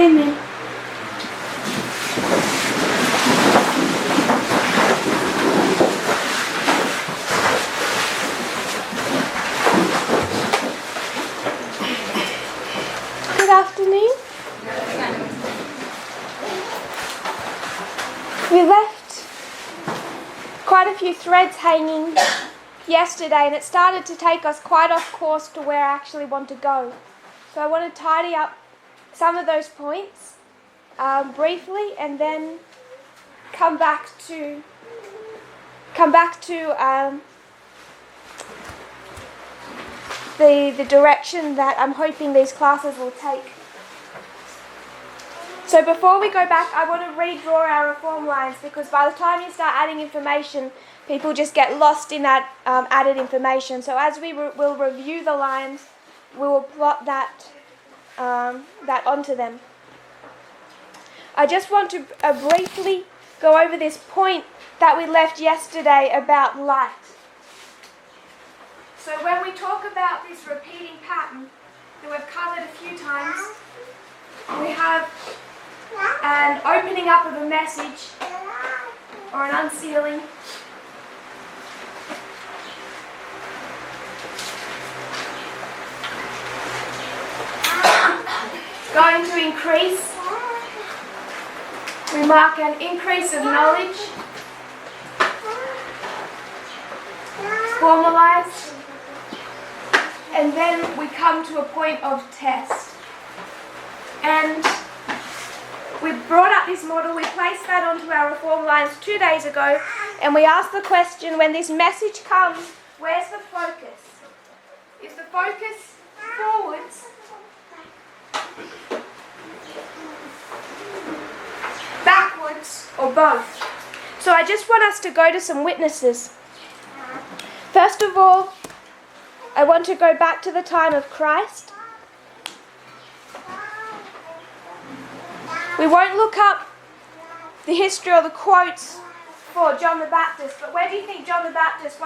Amen. Good afternoon. We left quite a few threads hanging yesterday, and it started to take us quite off course to where I actually want to go. So I want to tidy up some of those points briefly, and then come back to the direction that I'm hoping these classes will take. So before we go back, I want to redraw our reform lines, because by the time you start adding information, people just get lost in that added information. So as we will review the lines, we will plot that onto them. I just want to briefly go over this point that we left yesterday about light. So when we talk about this repeating pattern that we've covered a few times, we have an opening up of a message or an unsealing. Going to increase. We mark an increase of knowledge. Formalize. And then we come to a point of test. And we brought up this model, we placed that onto our reform lines 2 days ago, and we asked the question, when this message comes, where's the focus? Is the focus forwards, backwards, or both? So I just want us to go to some witnesses. First of all, I want to go back to the time of Christ. We won't look up the history or the quotes for John the Baptist, but what do you think John the Baptist's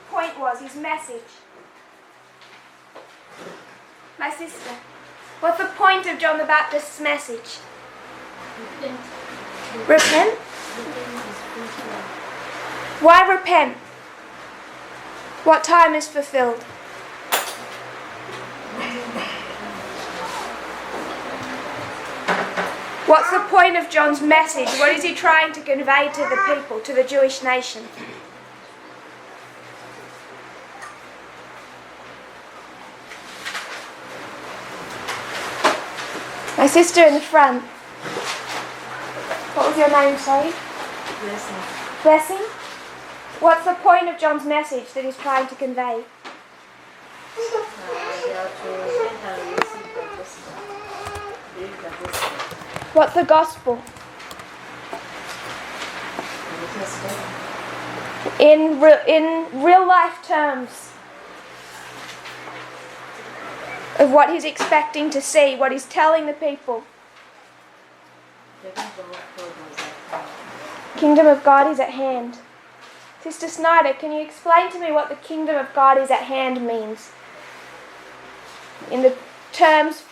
point was, his message? My sister, what's the point of John the Baptist's message? Repent? Why repent? What time is fulfilled? What's the point of John's message? What is he trying to convey to the people, to the Jewish nation? My sister in the front. What was your name, sorry? Blessing. Blessing? What's the point of John's message that he's trying to convey? What's the gospel? In real life terms of what he's expecting to see, what he's telling the people. Kingdom of God is at hand. Sister Snyder, can you explain to me what the kingdom of God is at hand means? In the terms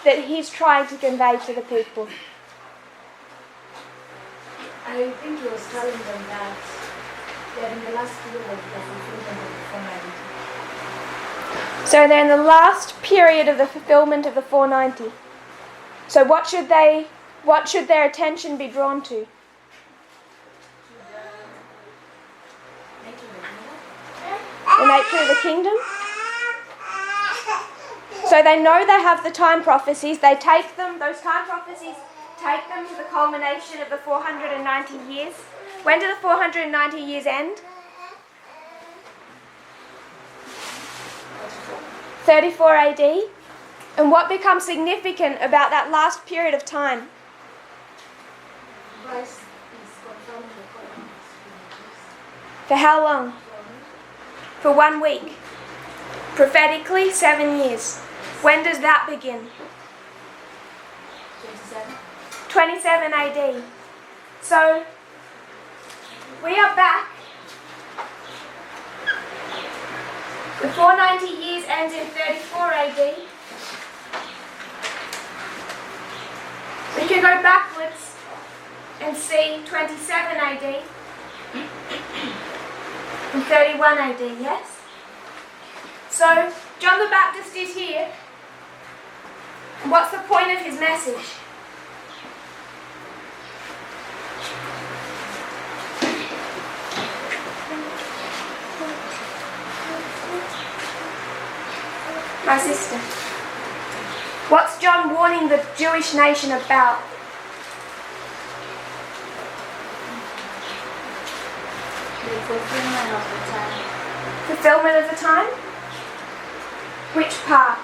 that he's trying to convey to the people. I think he was telling them that they're in the last period of the fulfillment of the 490. So they're in the last period of the fulfillment of the 490. So what should their attention be drawn to? The nature of the kingdom. So they know they have the time prophecies. They take them, those time prophecies, take them to the culmination of the 490 years. When do the 490 years end? 34 AD. And what becomes significant about that last period of time? Christ is confirming the covenant. For how long? For 1 week. Prophetically, 7 years. When does that begin? 27 AD. So, we are back. The 490 years ends in 34 AD. We can go backwards and see 27 AD and 31 AD, yes? So, John the Baptist is here. And what's the point of his message? My sister. What's John warning the Jewish nation about? The fulfillment of the time. Fulfillment of the time? Which part?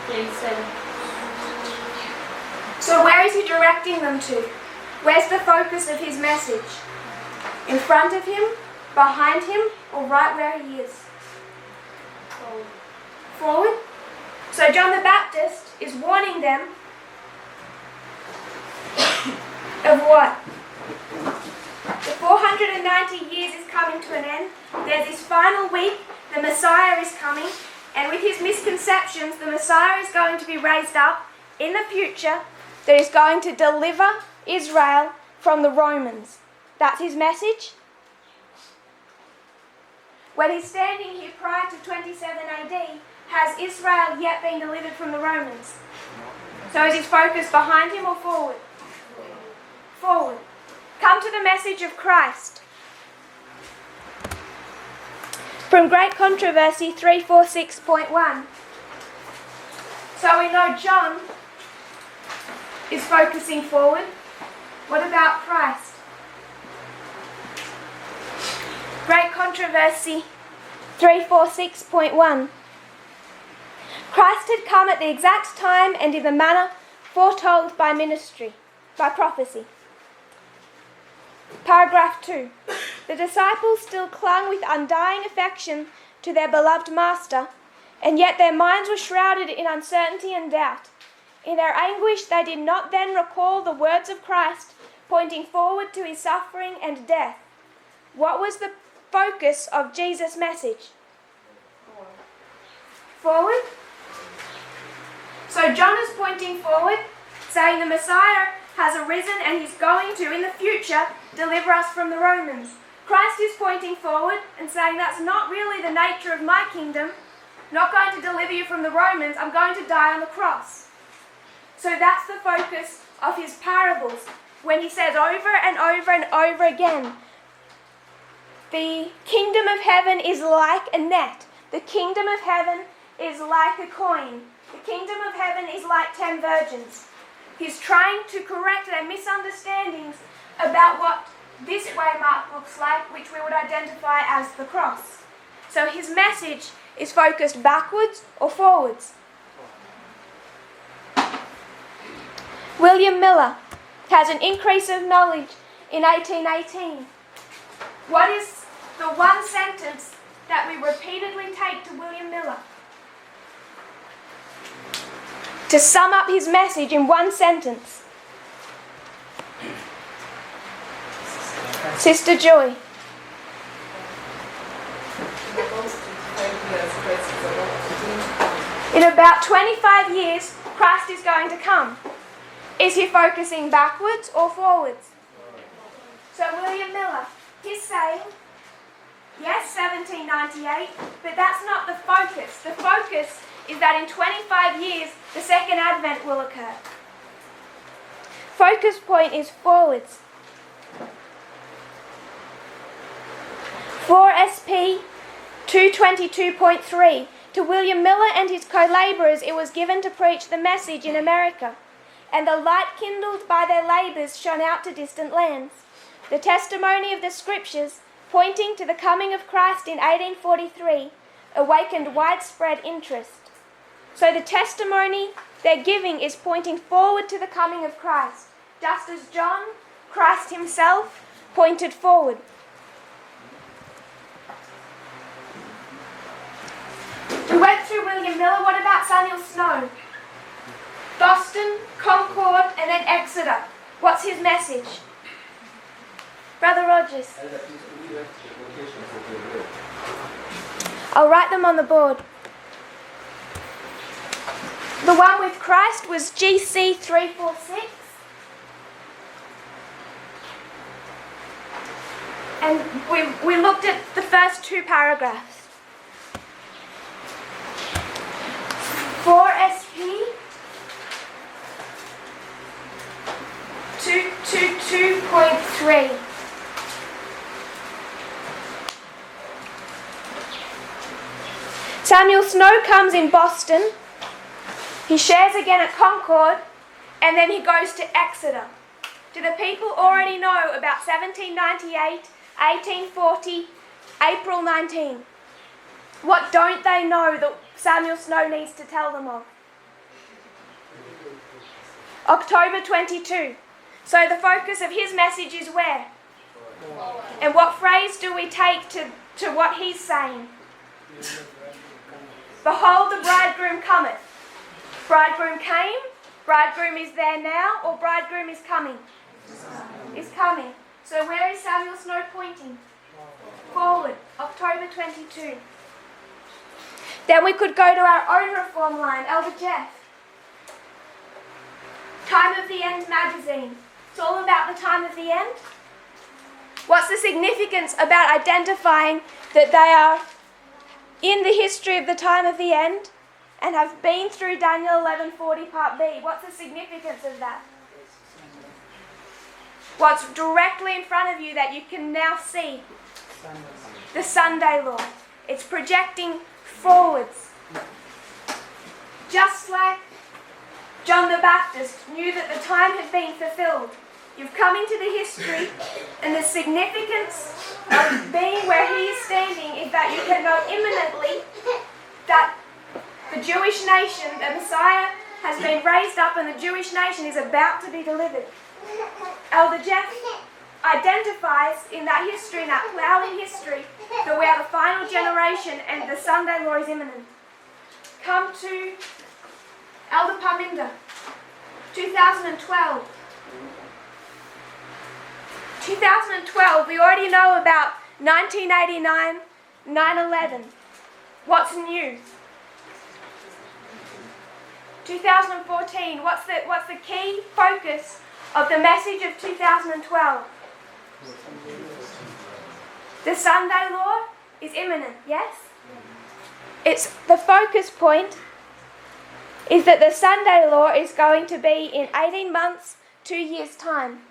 37. So where is he directing them to? Where's the focus of his message? In front of him? Behind him? Or right where he is? Forward. So John the Baptist is warning them of what? The 490 years is coming to an end. There's this final week, the Messiah is coming, and with his misconceptions, the Messiah is going to be raised up in the future that is going to deliver Israel from the Romans. That's his message. When he's standing here prior to 27 AD, has Israel yet been delivered from the Romans? So is his focus behind him or forward? Forward. Come to the message of Christ. From Great Controversy 346.1. So we know John is focusing forward. What about Christ? Great Controversy 346.1. Christ had come at the exact time and in the manner foretold by prophecy. Paragraph 2. The disciples still clung with undying affection to their beloved Master, and yet their minds were shrouded in uncertainty and doubt. In their anguish, they did not then recall the words of Christ, pointing forward to his suffering and death. What was the focus of Jesus' message? Forward. So John is pointing forward, saying the Messiah has arisen and he's going to, in the future, deliver us from the Romans. Christ is pointing forward and saying that's not really the nature of my kingdom. I'm not going to deliver you from the Romans, I'm going to die on the cross. So that's the focus of his parables, when he says over and over and over again, the kingdom of heaven is like a net. The kingdom of heaven is like a coin. The kingdom of heaven is like 10 virgins. He's trying to correct their misunderstandings about what this waymark looks like, which we would identify as the cross. So his message is focused backwards or forwards. William Miller has an increase of knowledge in 1818. What is the one sentence that we repeatedly take to William Miller? To sum up his message in one sentence. Sister Joy. In about 25 years, Christ is going to come. Is he focusing backwards or forwards? So William Miller, he's saying, yes, 1798, but that's not the focus. The focus is that in 25 years, the second advent will occur. Focus point is forwards. 4SP 222.3. To William Miller and his co-labourers it was given to preach the message in America, and the light kindled by their labours shone out to distant lands. The testimony of the Scriptures, pointing to the coming of Christ in 1843, awakened widespread interest. So the testimony they're giving is pointing forward to the coming of Christ, just as John, Christ himself, pointed forward. We went through William Miller. What about Samuel Snow? Boston, Concord, and then Exeter. What's his message? Brother Rogers. I'll write them on the board. The one with Christ was GC 346. And we looked at the first two paragraphs. 4SP 222.3. Samuel Snow comes in Boston. He shares again at Concord, and then he goes to Exeter. Do the people already know about 1798, 1840, April 19? What don't they know that Samuel Snow needs to tell them of? October 22. So the focus of his message is where? And what phrase do we take to what he's saying? Behold, the bridegroom cometh. Bridegroom came, bridegroom is there now, or bridegroom is coming? Is coming. So where is Samuel Snow pointing? Forward, October 22. Then we could go to our own reform line, Elder Jeff. Time of the End magazine. It's all about the time of the end. What's the significance about identifying that they are in the history of the time of the end and have been through Daniel 11:40 part B? What's the significance of that? What's directly in front of you that you can now see? The Sunday law. It's projecting forwards. Just like John the Baptist knew that the time had been fulfilled. You've come into the history, and the significance of being where he is standing is that you can know imminently that the Jewish nation, the Messiah, has been raised up and the Jewish nation is about to be delivered. Elder Jeff identifies in that history, in that plowing history, that we are the final generation and the Sunday law is imminent. Come to Elder Parminder, 2012. 2012, we already know about 1989, 9/11. What's new? 2014, what's the key focus of the message of 2012? The Sunday law is imminent, yes? It's the focus point is that the Sunday law is going to be in 18 months, 2 years' time.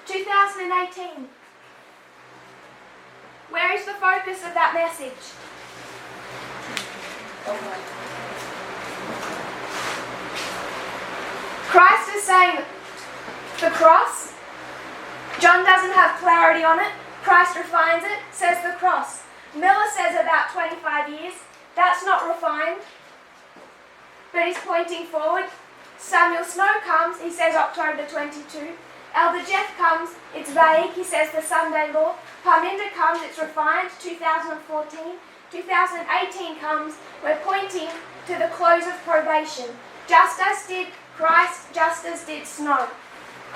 2018. Where is the focus of that message? Christ is saying the cross. John doesn't have clarity on it. Christ refines it, says the cross. Miller says about 25 years. That's not refined. But he's pointing forward. Samuel Snow comes, he says October 22. Elder Jeff comes, it's vague, he says the Sunday law. Parminder comes, it's refined, 2014. 2018 comes, we're pointing to the close of probation. Just as did Christ, just as did Snow.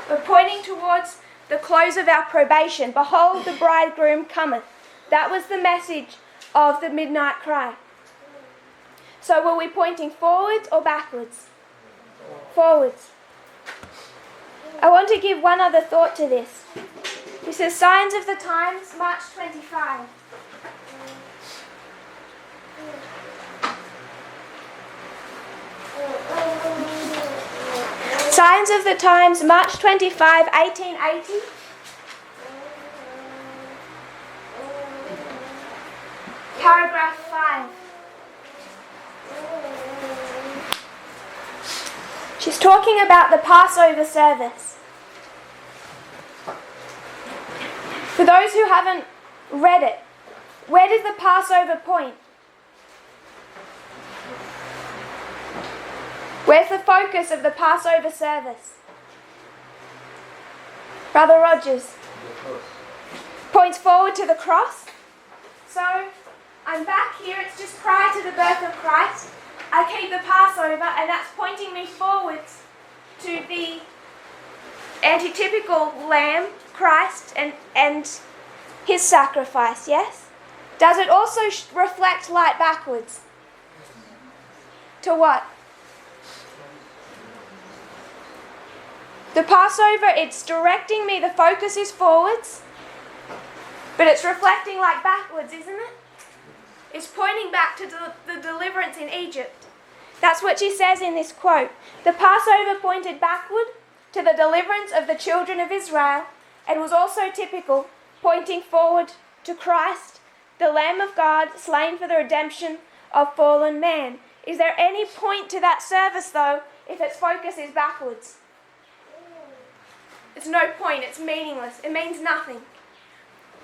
We're pointing towards the close of our probation. Behold, the bridegroom cometh. That was the message of the midnight cry. So were we pointing forwards or backwards? Forwards. I want to give one other thought to this. This is Signs of the Times, March 25. Signs of the Times, March 25, 1880. Paragraph 5. She's talking about the Passover service. For those who haven't read it, where does the Passover point? Where's the focus of the Passover service? Brother Rogers. Points forward to the cross. So, I'm back here, it's just prior to the birth of Christ. I keep the Passover, and that's pointing me forwards to the antitypical lamb, Christ, and his sacrifice, yes? Does it also reflect light backwards? to what? The Passover, it's directing me, the focus is forwards, but it's reflecting like backwards, isn't it? It's pointing back to the deliverance in Egypt. That's what she says in this quote. The Passover pointed backward to the deliverance of the children of Israel and was also typical, pointing forward to Christ, the Lamb of God, slain for the redemption of fallen man. Is there any point to that service, though, if its focus is backwards? It's no point. It's meaningless. It means nothing.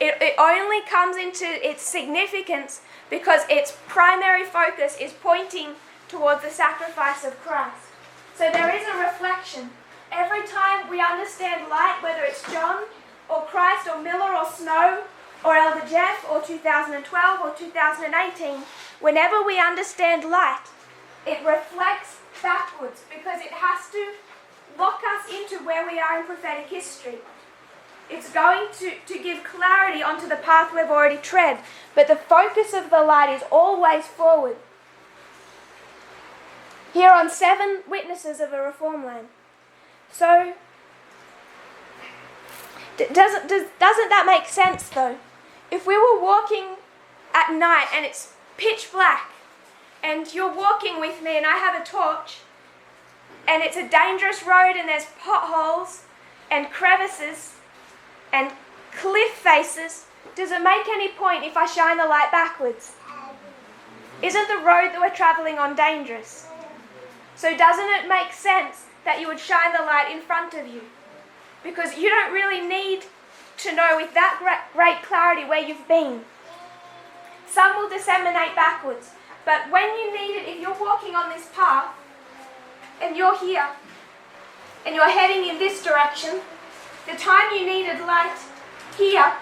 It only comes into its significance because its primary focus is pointing towards the sacrifice of Christ. So there is a reflection. Every time we understand light, whether it's John or Christ or Miller or Snow or Elder Jeff or 2012 or 2018, whenever we understand light, it reflects backwards because it has to lock us into where we are in prophetic history. It's going to give clarity onto the path we've already tread, but the focus of the light is always forward. Here on 7 witnesses of a reform land. So, doesn't that make sense though? If we were walking at night and it's pitch black, and you're walking with me and I have a torch, and it's a dangerous road and there's potholes and crevices and cliff faces, does it make any point if I shine the light backwards? Isn't the road that we're travelling on dangerous? So doesn't it make sense that you would shine the light in front of you? Because you don't really need to know with that great clarity where you've been. Some will disseminate backwards, but when you need it, if you're walking on this path, and you're here, and you're heading in this direction, the time you needed light here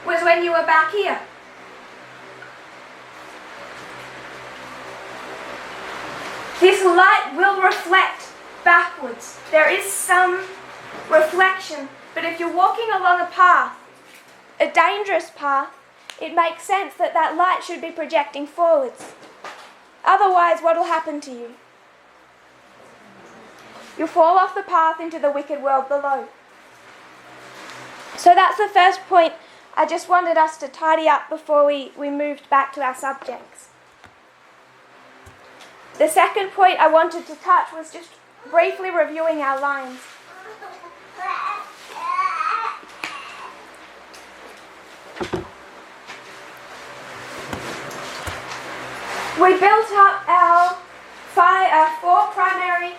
was when you were back here. This light will reflect backwards. There is some reflection, but if you're walking along a path, a dangerous path, it makes sense that that light should be projecting forwards. Otherwise, what will happen to you? You'll fall off the path into the wicked world below. So that's the first point I just wanted us to tidy up before we moved back to our subjects. The second point I wanted to touch was just briefly reviewing our lines. We built up our 4 primary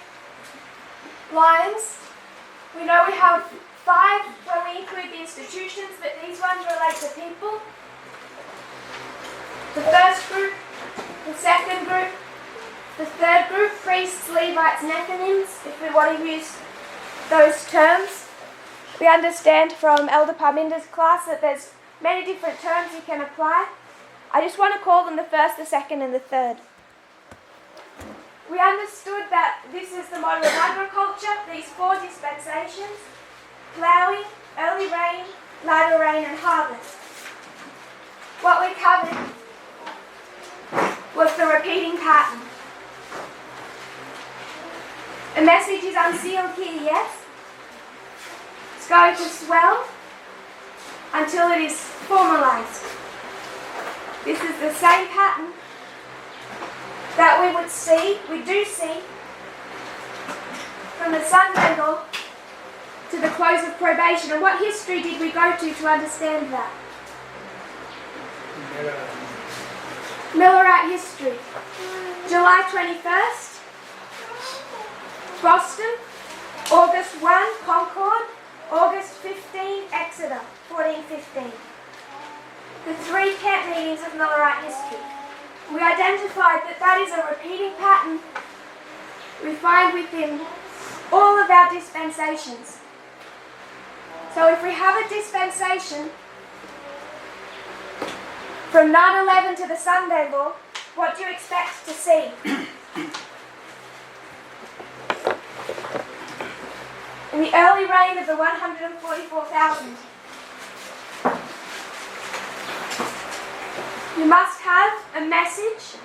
lines. We know we have 5 when we include the institutions, but these ones relate to people. The first group, the second group, the third group, priests, Levites, Nethnims, if we want to use those terms. We understand from Elder Parminder's class that there's many different terms you can apply. I just want to call them the first, the second, and the third. We understood that this is the model of agriculture, these 4 dispensations: ploughing, early rain, latter rain, and harvest. What we covered was the repeating pattern. A message is unsealed here, yes? It's going to swell until it is formalized. This is the same pattern that we do see from the Sunday law to the close of probation. And what history did we go to understand that? Millerite history. July 21st, Boston. August 1, Concord. August 15, Exeter, 1415. The 3 camp meetings of Millerite history. We identified that is a repeating pattern we find within all of our dispensations. So if we have a dispensation from 9/11 to the Sunday law, what do you expect to see? In the early reign of the 144,000, you must have a message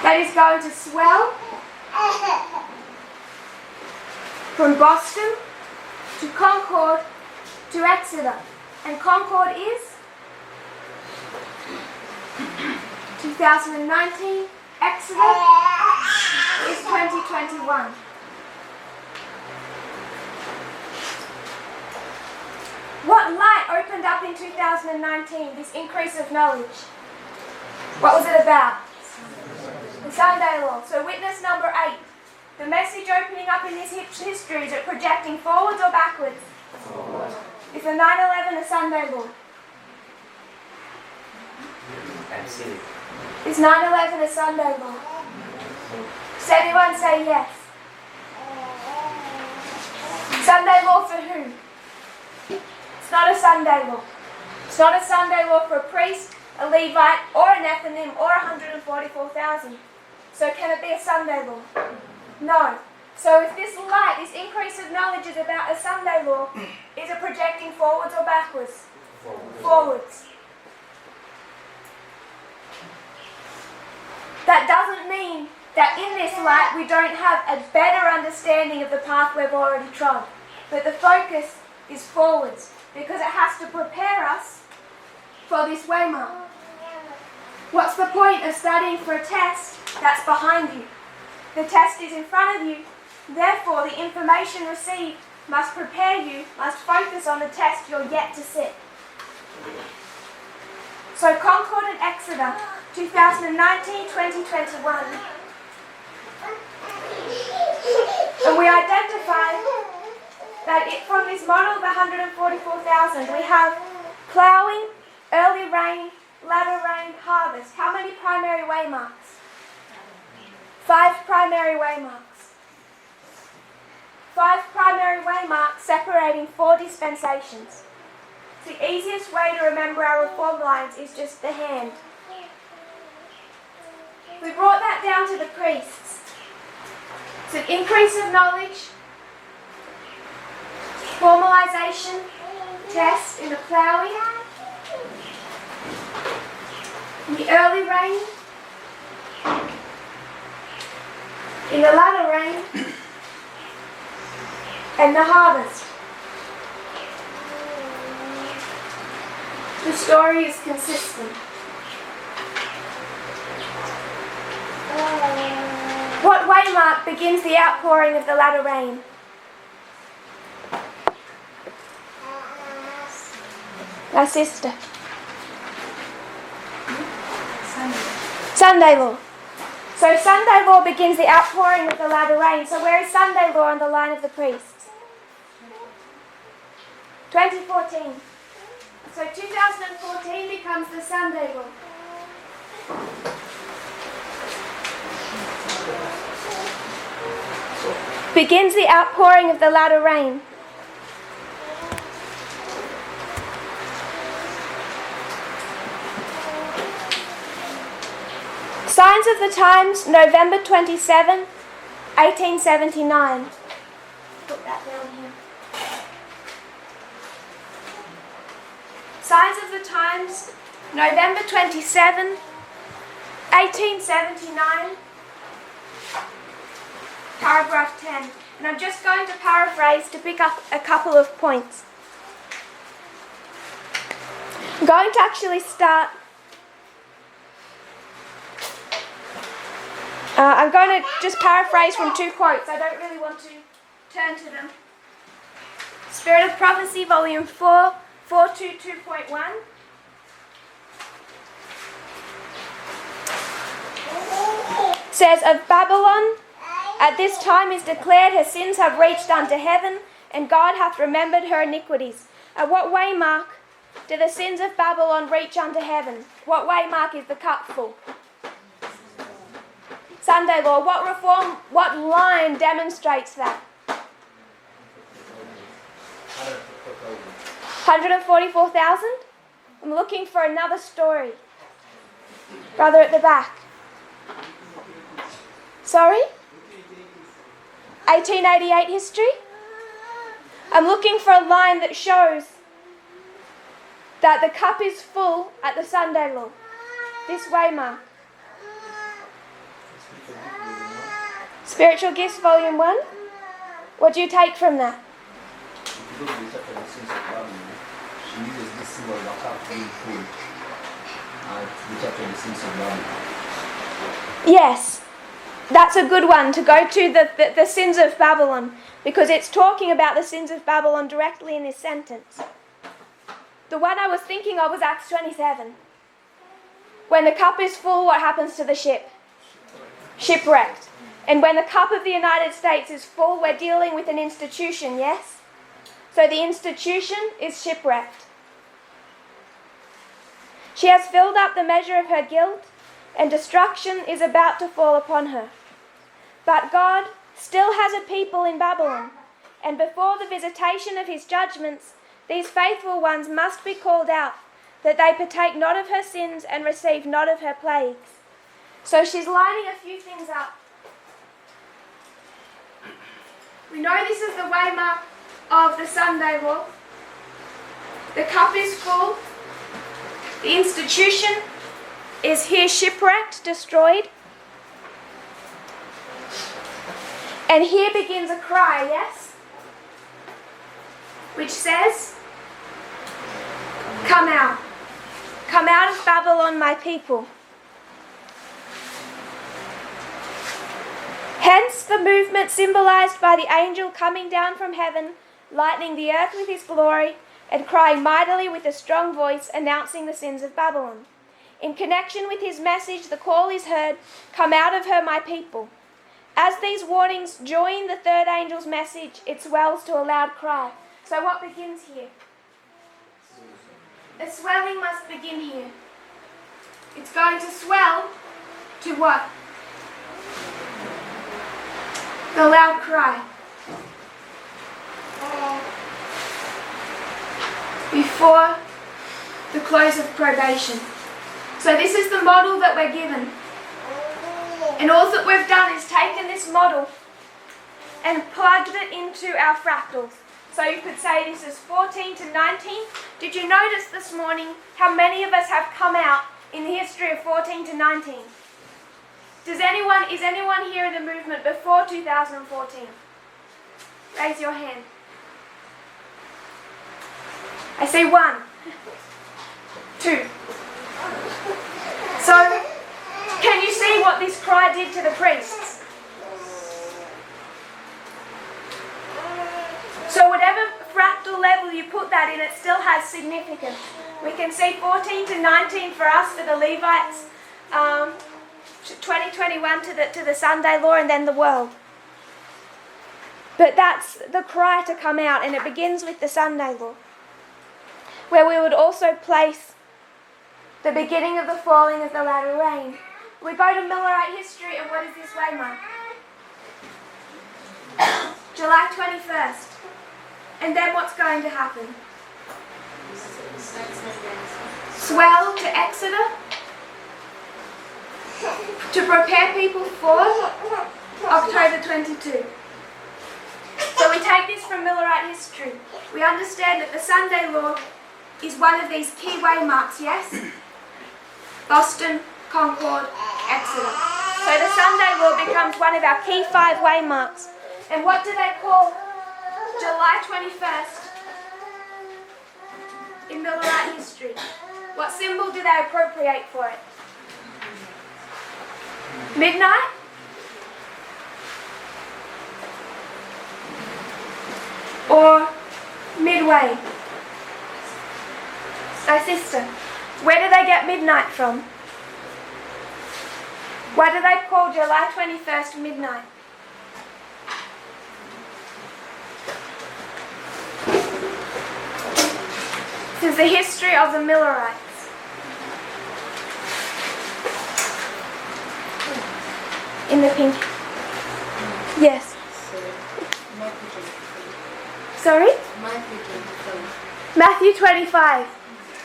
that is going to swell from Boston to Concord to Exeter. And Concord is 2019, Exeter is 2021. What light opened up in 2019, this increase of knowledge? What was it about? The Sunday law. So witness number 8. The message opening up in this history, is it projecting forwards or backwards? Forward. Is the 9/11 a Sunday law? Absolutely. Is 9/11 a Sunday law? Does anyone say yes? Sunday law for whom? It's not a Sunday law. It's not a Sunday law for a priest, a Levite, or a Nethnim, or 144,000. So can it be a Sunday law? No. So if this light, this increase of knowledge is about a Sunday law, is it projecting forwards or backwards? Forwards. That doesn't mean that in this light we don't have a better understanding of the path we've already trod. But the focus is forwards, because it has to prepare us for this waymark. What's the point of studying for a test that's behind you? The test is in front of you, therefore the information received must prepare you, must focus on the test you're yet to sit. So Concord and Exeter, 2019-2021. And we identified that from this model of 144,000, we have ploughing, early rain, latter rain, harvest. How many primary waymarks? 5 primary waymarks. 5 primary waymarks separating 4 dispensations. The easiest way to remember our reform lines is just the hand. We brought that down to the priests. It's an increase of knowledge, formalization, test in the ploughing, the early rain, in the latter rain, and the harvest. The story is consistent. What waymark begins the outpouring of the latter rain? My sister. Sunday law. So Sunday law begins the outpouring of the latter rain. So where is Sunday law on the line of the priests? 2014. So 2014 becomes the Sunday law. Begins the outpouring of the latter rain. Signs of the Times, November 27, 1879. Put that down here. Signs of the Times, November 27, 1879, paragraph 10. And I'm just going to paraphrase to pick up a couple of points. I'm going to actually start. I'm going to just paraphrase from 2 quotes. I don't really want to turn to them. Spirit of Prophecy, Volume 4, 422.1. Says, of Babylon, at this time is declared her sins have reached unto heaven, and God hath remembered her iniquities. At what waymark do the sins of Babylon reach unto heaven? What waymark is the cup full? Sunday law. What reform, what line demonstrates that? 144,000? I'm looking for another story. Brother at the back. Sorry? 1888 history? I'm looking for a line that shows that the cup is full at the Sunday law. This waymark. Spiritual Gifts, Volume 1. What do you take from that? Because we talk about the sense of Babylon, she uses this symbol of a cup being full. We talk about the sense of Babylon. Yes, that's a good one to go to the sins of Babylon, because it's talking about the sins of Babylon directly in this sentence. The one I was thinking of was Acts 27. When the cup is full, what happens to the ship? Shipwrecked. And when the cup of the United States is full, we're dealing with an institution, yes? So the institution is shipwrecked. She has filled up the measure of her guilt, and destruction is about to fall upon her. But God still has a people in Babylon, and before the visitation of his judgments, these faithful ones must be called out, that they partake not of her sins and receive not of her plagues. So she's lining a few things up. We know this is the waymark of the Sunday law. The cup is full. The institution is here shipwrecked, destroyed. And here begins a cry, yes? Which says, "Come out. Come out of Babylon, my people." Hence the movement symbolized by the angel coming down from heaven, lightening the earth with his glory, and crying mightily with a strong voice, announcing the sins of Babylon. In connection with his message, the call is heard, "Come out of her, my people." As these warnings join the third angel's message, it swells to a loud cry. So what begins here? The swelling must begin here. It's going to swell to what? The loud cry. Before the close of probation. So this is the model that we're given. And all that we've done is taken this model and plugged it into our fractals. So you could say this is 14 to 19. Did you notice this morning how many of us have come out in the history of 14 to 19? Is anyone here in the movement before 2014? Raise your hand. I see 1, 2. So, can you see what this cry did to the priests? So whatever fractal level you put that in, it still has significance. We can see 14 to 19 for us, for the Levites, 2021 to the Sunday law, and then the world. But that's the cry to come out, and it begins with the Sunday law, where we would also place the beginning of the falling of the latter rain. We go to Millerite history, and what is this waymark? July 21st. And then what's going to happen? Swell to Exeter to prepare people for October 22. So we take this from Millerite history. We understand that the Sunday law is one of these key waymarks, yes? Boston, Concord, Exeter. So the Sunday law becomes one of our key 5 waymarks. And what do they call July 21st in Millerite history? What symbol do they appropriate for it? Midnight? Or midway? My sister, where do they get midnight from? Why do they call July 21st midnight? This is the history of the Millerites. In the pink. Yes. Sorry? Matthew 25.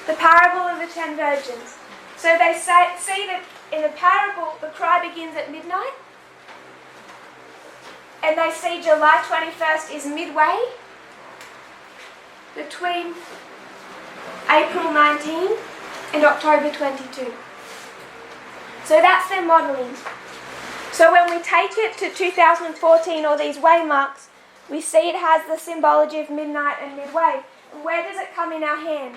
The parable of the 10 virgins. So they see that in the parable the cry begins at midnight. And they see July 21st is midway between April 19 and October 22. So that's their modelling. So when we take it to 2014 or these waymarks, we see it has the symbology of midnight and midway. And where does it come in our hand?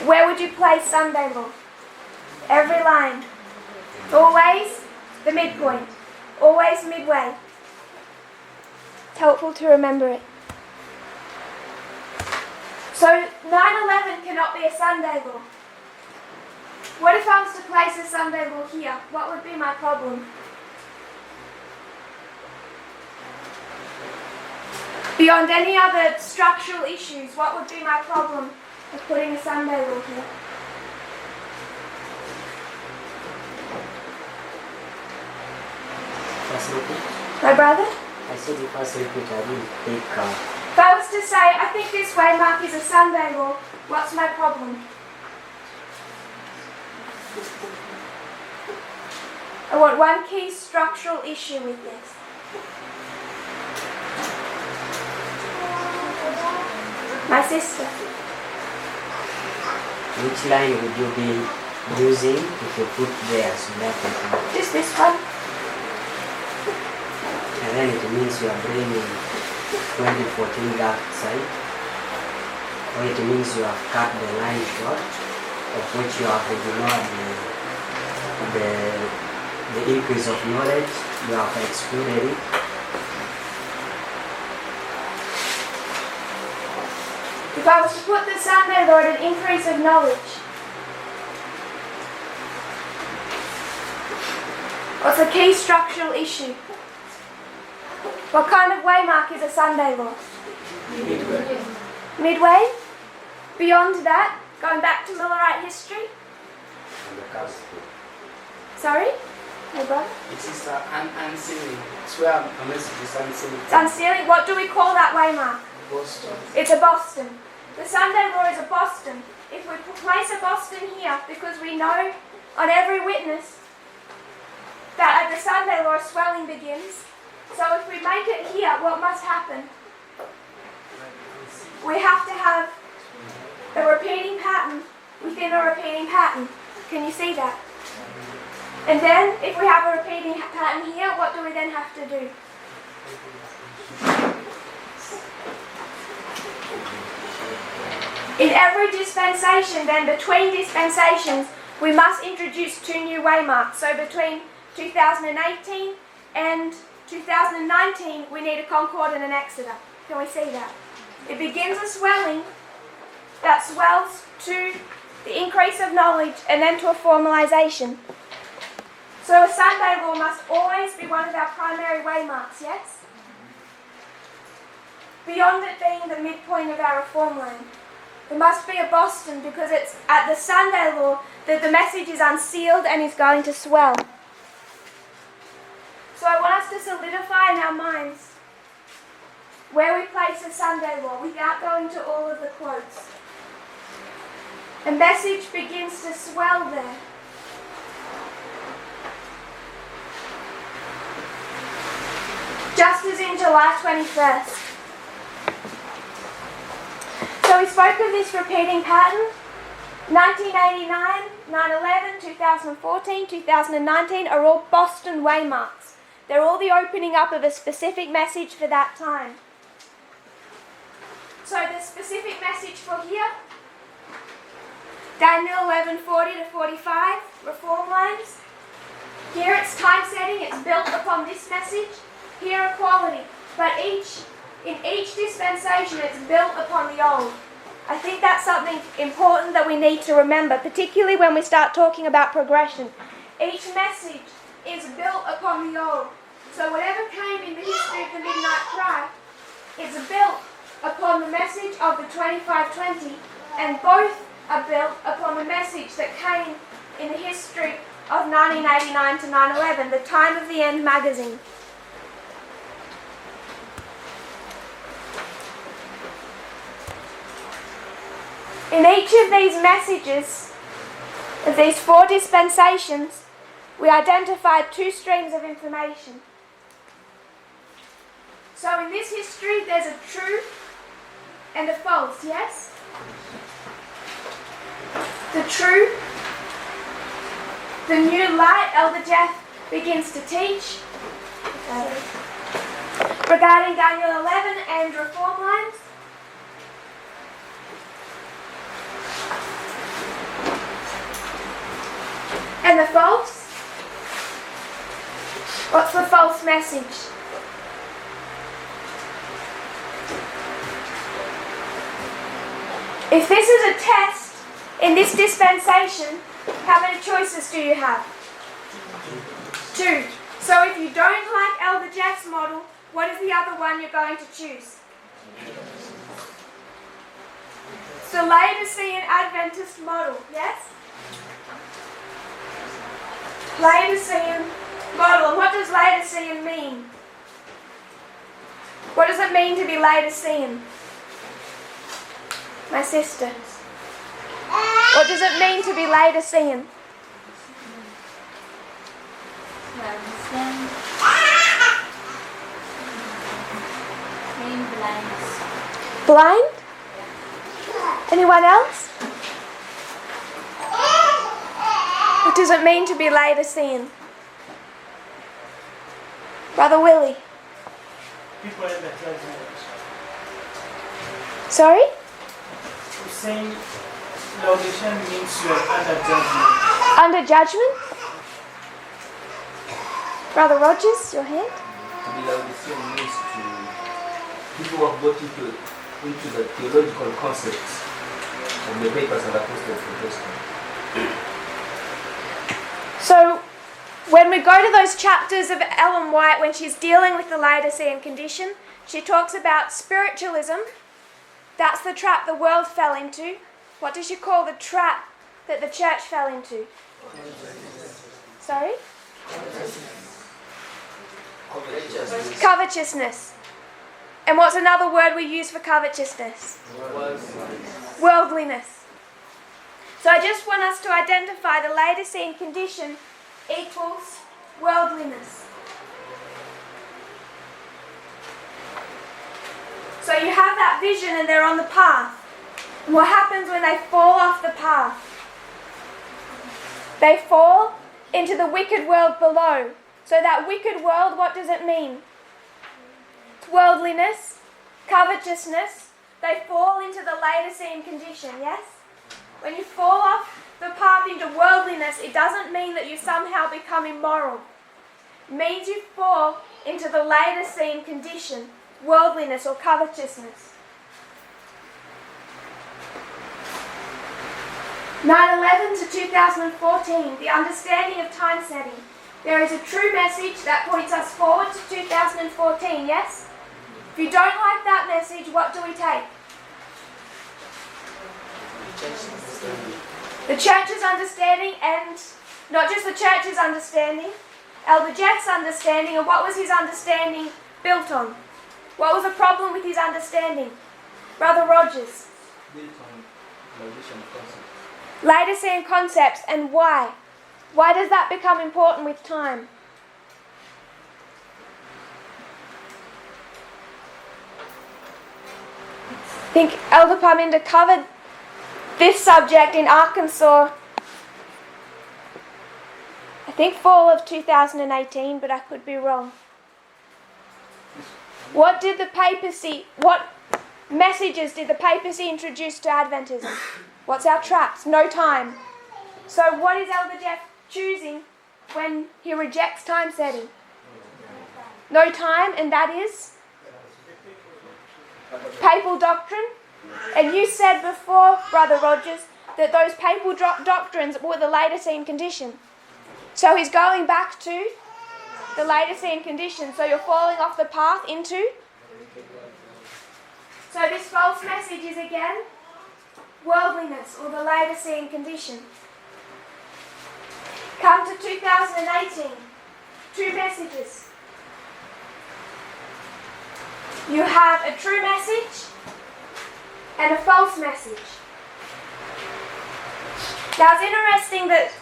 Where would you place Sunday law? Every line. Always the midpoint. Always midway. It's helpful to remember it. So 9/11 cannot be a Sunday law. What if I was to place a Sunday law here? What would be my problem? Beyond any other structural issues, what would be my problem with putting a Sunday law here? First repeat. My brother? I said the first repeat. I didn't take. If I was to say, I think this waymark is a Sunday law, what's my problem? I want one key structural issue with this. My sister. Which line would you be using if you put there so that Just this one. and then it means you are bringing 2014 that side, or it means you have cut the line short, of which you have ignored the increase of knowledge, you have excluded it. If I was to put the Sunday law at an increase of knowledge, what's the key structural issue? What kind of waymark is a Sunday law? Midway. Midway? Beyond that, going back to Millerite history? And the cast. Sorry? My brother? It is unsealing. It's where a message is unsealing. It's unsealing. What do we call that waymark? Boston. It's a Boston. The Sunday law is a Boston. If we place a Boston here, because we know on every witness that at the Sunday law swelling begins, so if we make it here, what must happen? We have to have a repeating pattern within a repeating pattern. Can you see that? And then, if we have a repeating pattern here, what do we then have to do? In every dispensation, then, between dispensations, we must introduce two new waymarks. So between 2018 and 2019, we need a concord and an exeter. Can we see that? It begins a swelling that swells to the increase of knowledge and then to a formalization. So a Sunday law must always be one of our primary waymarks, yes? Beyond it being the midpoint of our reform line. It must be a Boston because it's at the Sunday law that the message is unsealed and is going to swell. So I want us to solidify in our minds where we place the Sunday law without going to all of the quotes. The message begins to swell there. Just as in July 21st. So we spoke of this repeating pattern. 1989, 9/11, 2014, 2019 are all Boston waymarks. They're all the opening up of a specific message for that time. So the specific message for here, Daniel 11:40 to 45, reform lines. Here it's time setting, it's built upon this message. Here equality, but in each dispensation it's built upon the old. I think that's something important that we need to remember, particularly when we start talking about progression. Each message is built upon the old. So whatever came in the history of the Midnight Cry is built upon the message of the 2520, and both are built upon the message that came in the history of 1989 to 9/11, the Time of the End magazine. In each of these messages, of these four dispensations, we identified two streams of information. So in this history, there's a true and a false, yes? the true, the new light, Elder Jeff begins to teach regarding Daniel 11 and reform lines. And the false? What's the false message? If this is a test in this dispensation, how many choices do you have? 2. So if you don't like Elder Jeff's model, what is the other one you're going to choose? It's the Laodicean Adventist model, yes? Laodicean model. And what does Laodicean mean? What does it mean to be Laodicean? My sister. What does it mean to be Laodicean? Being blind. Blind? Anyone else? What does it mean to be Laodicean? Brother Willie. People in the judgment. Sorry? Saying Laodicean means you are under judgment. Under judgment? Brother Rogers, your hand? To be Laodicean means to people who have got into the theological concepts of the papers and apostles of the Testament. So, when we go to those chapters of Ellen White, when she's dealing with the Laodicean condition, she talks about spiritualism. That's the trap the world fell into. What does she call the trap that the church fell into? Sorry? Covetousness. And what's another word we use for covetousness? Worldliness. So I just want us to identify the Laodicean condition equals worldliness. So you have that vision and they're on the path. And what happens when they fall off the path? They fall into the wicked world below. So that wicked world, what does it mean? It's worldliness, covetousness. They fall into the Laodicean condition, yes? When you fall off the path into worldliness, it doesn't mean that you somehow become immoral. It means you fall into the Laodicean condition, worldliness or covetousness. 9/11 to 2014, the understanding of time setting. There is a true message that points us forward to 2014, yes? If you don't like that message, what do we take? The church's understanding, and not just the church's understanding, Elder Jeff's understanding. And what was his understanding built on? What was the problem with his understanding? Brother Rogers. Built on Laodicean concepts. Laodicean concepts, and why? Why does that become important with time? I think Elder Parminder covered this subject in Arkansas, I think fall of 2018, but I could be wrong. What messages did the papacy introduce to Adventism? What's our traps? No time. So what is Elder Jeff choosing when he rejects time setting? No time, and that is papal doctrine. And you said before, Brother Rogers, that those papal doctrines were the Laodicean condition. So he's going back to the Laodicean condition. So you're falling off the path into. So this false message is again worldliness or the Laodicean condition. Come to 2018. Two messages. You have a true message and a false message. Now it's interesting that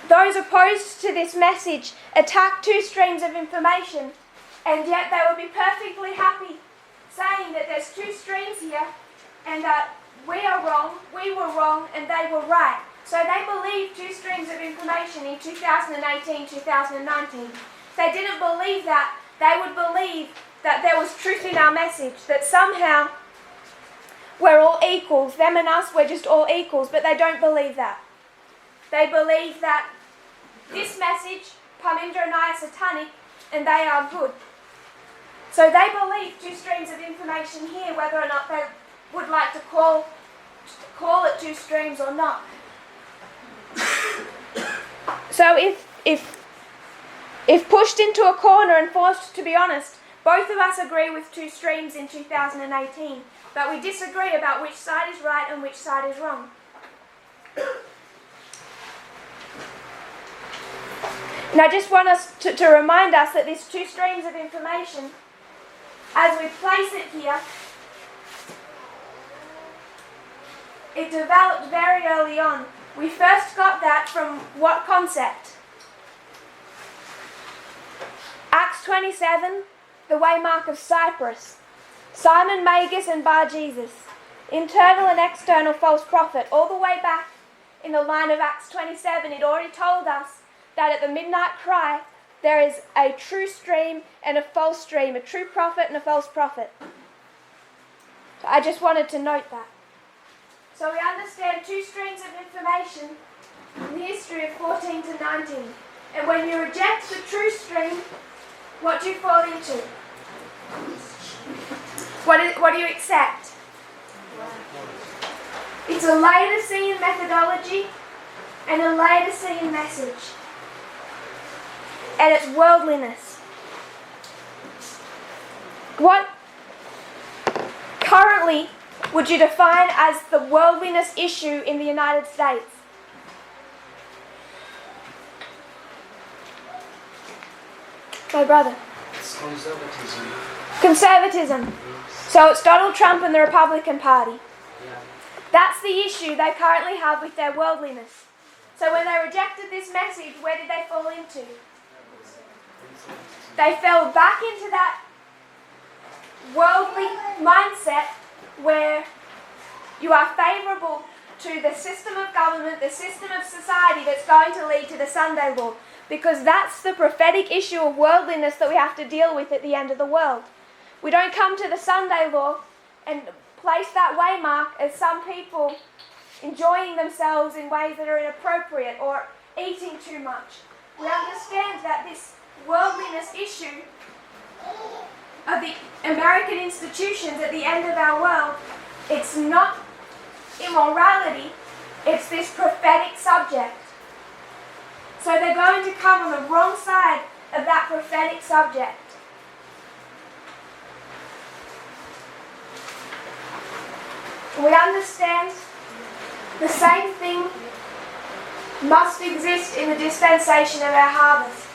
those opposed to this message attack two streams of information, and yet they would be perfectly happy saying that there's two streams here and that we are wrong, we were wrong, and they were right. So they believed two streams of information in 2018, 2019. If they didn't believe that, they would believe that there was truth in our message, that somehow we're all equals, them and us, we're just all equals, but they don't believe that. They believe that this message, Parmindra and I are satanic, and they are good. So they believe two streams of information here, whether or not they would like to call it two streams or not. So if pushed into a corner and forced to be honest, both of us agree with two streams in 2018, but we disagree about which side is right and which side is wrong. And I just want us to remind us that these two streams of information, as we place it here, it developed very early on. We first got that from what concept? Acts 27, the waymark of Cyprus. Simon Magus and Bar Jesus. Internal and external false prophet. All the way back in the line of Acts 27, it already told us that at the midnight cry, there is a true stream and a false stream, a true prophet and a false prophet. So I just wanted to note that. So we understand two streams of information in the history of 14 to 19. And when you reject the true stream, what do you fall into? What do you accept? It's a Laodicean methodology and a Laodicean message. And it's worldliness. What currently would you define as the worldliness issue in the United States? My brother. It's conservatism. Conservatism. So it's Donald Trump and the Republican Party. Yeah. That's the issue they currently have with their worldliness. So when they rejected this message, where did they fall into? They fell back into that worldly mindset where you are favourable to the system of government, the system of society that's going to lead to the Sunday law. Because that's the prophetic issue of worldliness that we have to deal with at the end of the world. We don't come to the Sunday law and place that waymark as some people enjoying themselves in ways that are inappropriate or eating too much. We understand that this worldliness issue of the American institutions at the end of our world, it's not immorality, it's this prophetic subject. So they're going to come on the wrong side of that prophetic subject. We understand the same thing must exist in the dispensation of our harvest.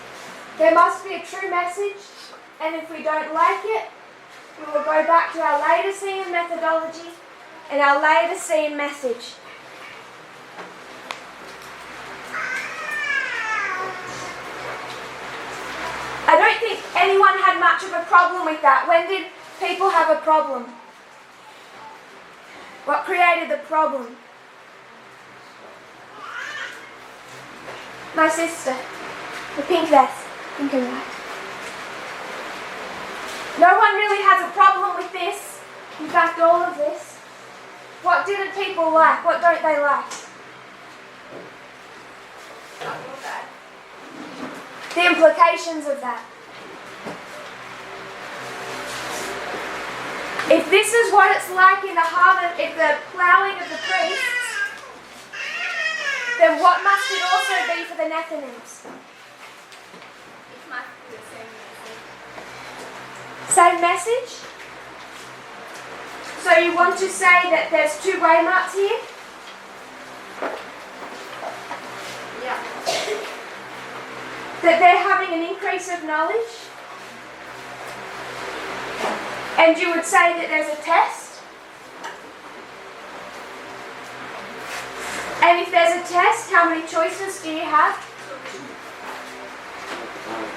There must be a true message, and if we don't like it, we will go back to our Laodicean methodology and our Laodicean message. I don't think anyone had much of a problem with that. When did people have a problem? What created the problem? My sister, the pink vest, pink and white. No one really has a problem with this. In fact, all of this. What didn't people like? What don't they like? The implications of that. If this is what it's like in the harvest, if the ploughing of the priests, then what must it also be for the Nethnims? It must be the same message. Same message? So you want to say that there's two waymarks here? Yeah. That they're having an increase of knowledge? And you would say that there's a test? And if there's a test, how many choices do you have?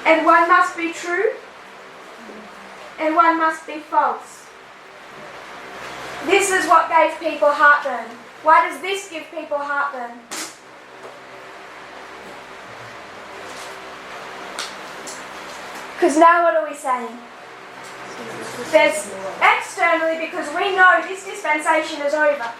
And one must be true, and one must be false. This is what gave people heartburn. Why does this give people heartburn? Because now what are we saying? There's externally, because we know this dispensation is over.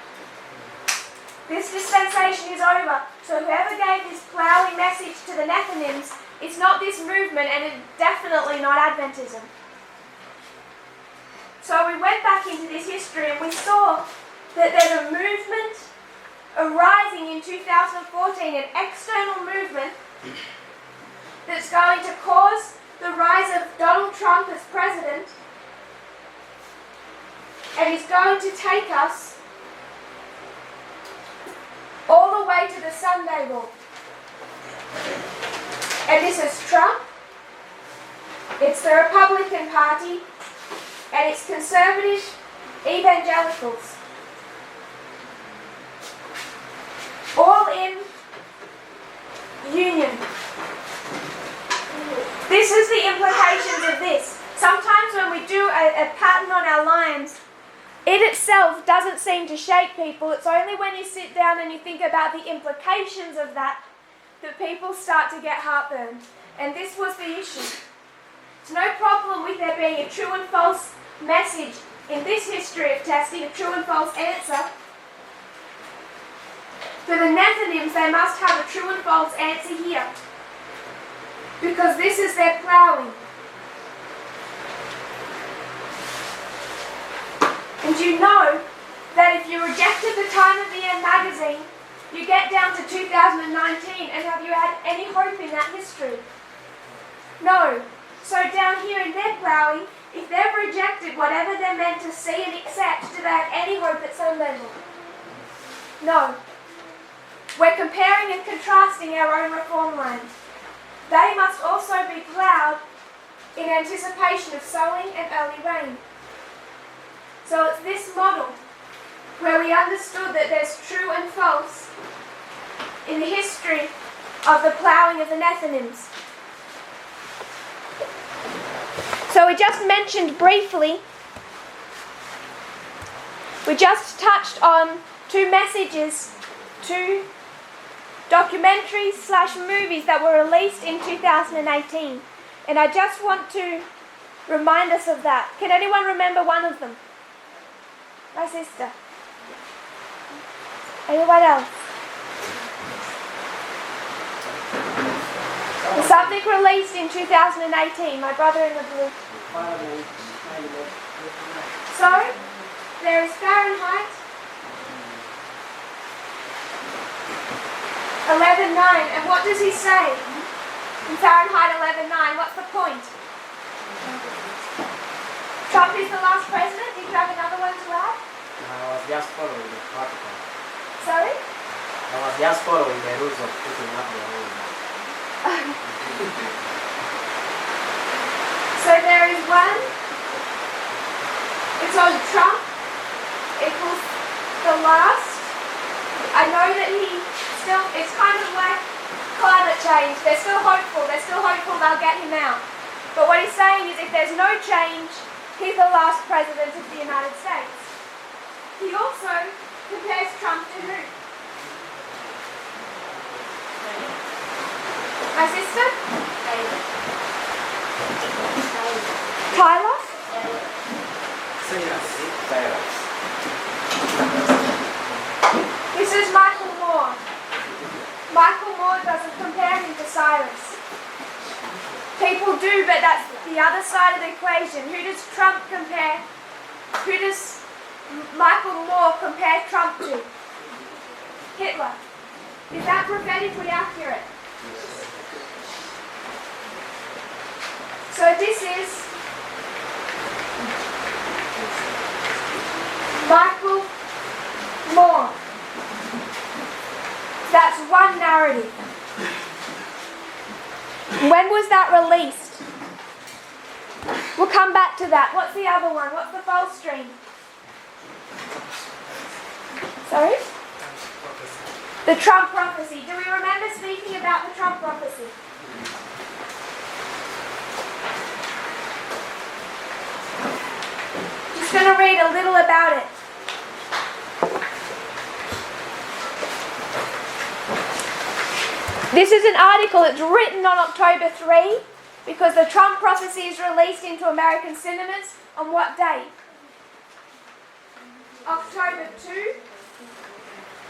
This dispensation is over. So whoever gave this plowing message to the Nethnims, it's not this movement, and it's definitely not Adventism. So we went back into this history and we saw that there's a movement arising in 2014, an external movement that's going to cause the rise of Donald Trump as president, and is going to take us all the way to the Sunday Law. And this is Trump, it's the Republican Party, and it's conservative evangelicals. All in union. This is the implications of this. Sometimes when we do a pattern on our lines, it itself doesn't seem to shake people. It's only when you sit down and you think about the implications of that people start to get heartburn. And this was the issue. It's no problem with there being a true and false message in this history of testing, a true and false answer. For the Nethnims, they must have a true and false answer here, because this is their ploughing. And you know that if you rejected the Time of the End magazine, you get down to 2019, and have you had any hope in that history? No. So down here in their ploughing, if they've rejected whatever they're meant to see and accept, do they have any hope at some level? No. We're comparing and contrasting our own reform lines. They must also be ploughed in anticipation of sowing and early rain. So it's this model where we understood that there's true and false in the history of the ploughing of the Nethnims. So we just mentioned briefly, we just touched on two messages, two documentaries/movies that were released in 2018. And I just want to remind us of that. Can anyone remember one of them? My sister. Anyone else? There's something released in 2018, my brother in the blue. Sorry? There is Fahrenheit 11:9. And what does he say in Fahrenheit 11:9? What's the point? Trump is the last president? Did you have another one to add? I was just following the protocol. Sorry? I was just following the rules of putting up the own. So there is one. It's on Trump equals the last. I know that he still, it's kind of like climate change. They're still hopeful they'll get him out. But what he's saying is if there's no change, he's the last president of the United States. He also compares Trump to who? My sister? Tyler? This is Michael Moore. Michael Moore doesn't compare him to Cyrus. People do, but that's the other side of the equation. Who does Trump compare? Who does Michael Moore compare Trump to? Hitler. Is that prophetically accurate? So this is Michael Moore. That's one narrative. When was that released? We'll come back to that. What's the other one? What's the false stream? Sorry? The Trump prophecy. Do we remember speaking about the Trump prophecy? Just going to read a little about it. This is an article, it's written on October 3 because the Trump prophecy is released into American cinemas on what day? October 2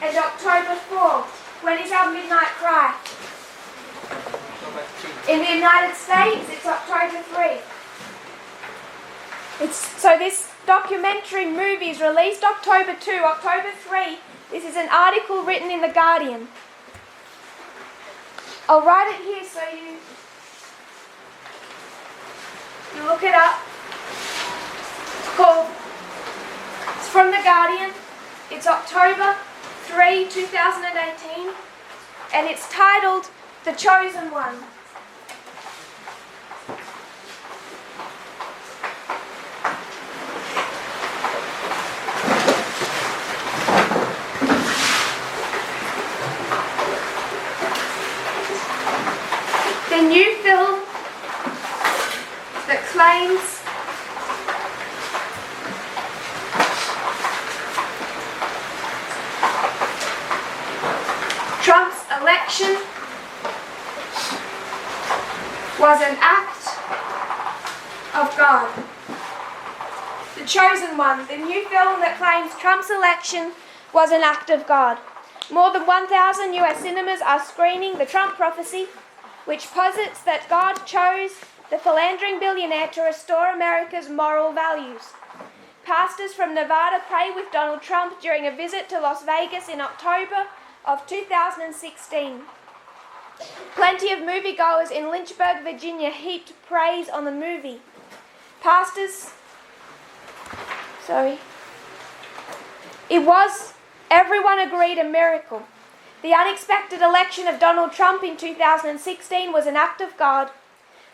and October 4. When is our midnight cry? In the United States, it's October 3. So this documentary movie is released October 2, October 3. This is an article written in The Guardian. I'll write it here so you look it up. It's from The Guardian. It's October 3, 2018. And it's titled The Chosen One. The new film that claims Trump's election was an act of God. The Chosen One, the new film that claims Trump's election was an act of God. More than 1,000 US cinemas are screening The Trump Prophecy, which posits that God chose the philandering billionaire to restore America's moral values. Pastors from Nevada prayed with Donald Trump during a visit to Las Vegas in October of 2016. Plenty of moviegoers in Lynchburg, Virginia heaped praise on the movie. Everyone agreed, a miracle. The unexpected election of Donald Trump in 2016 was an act of God.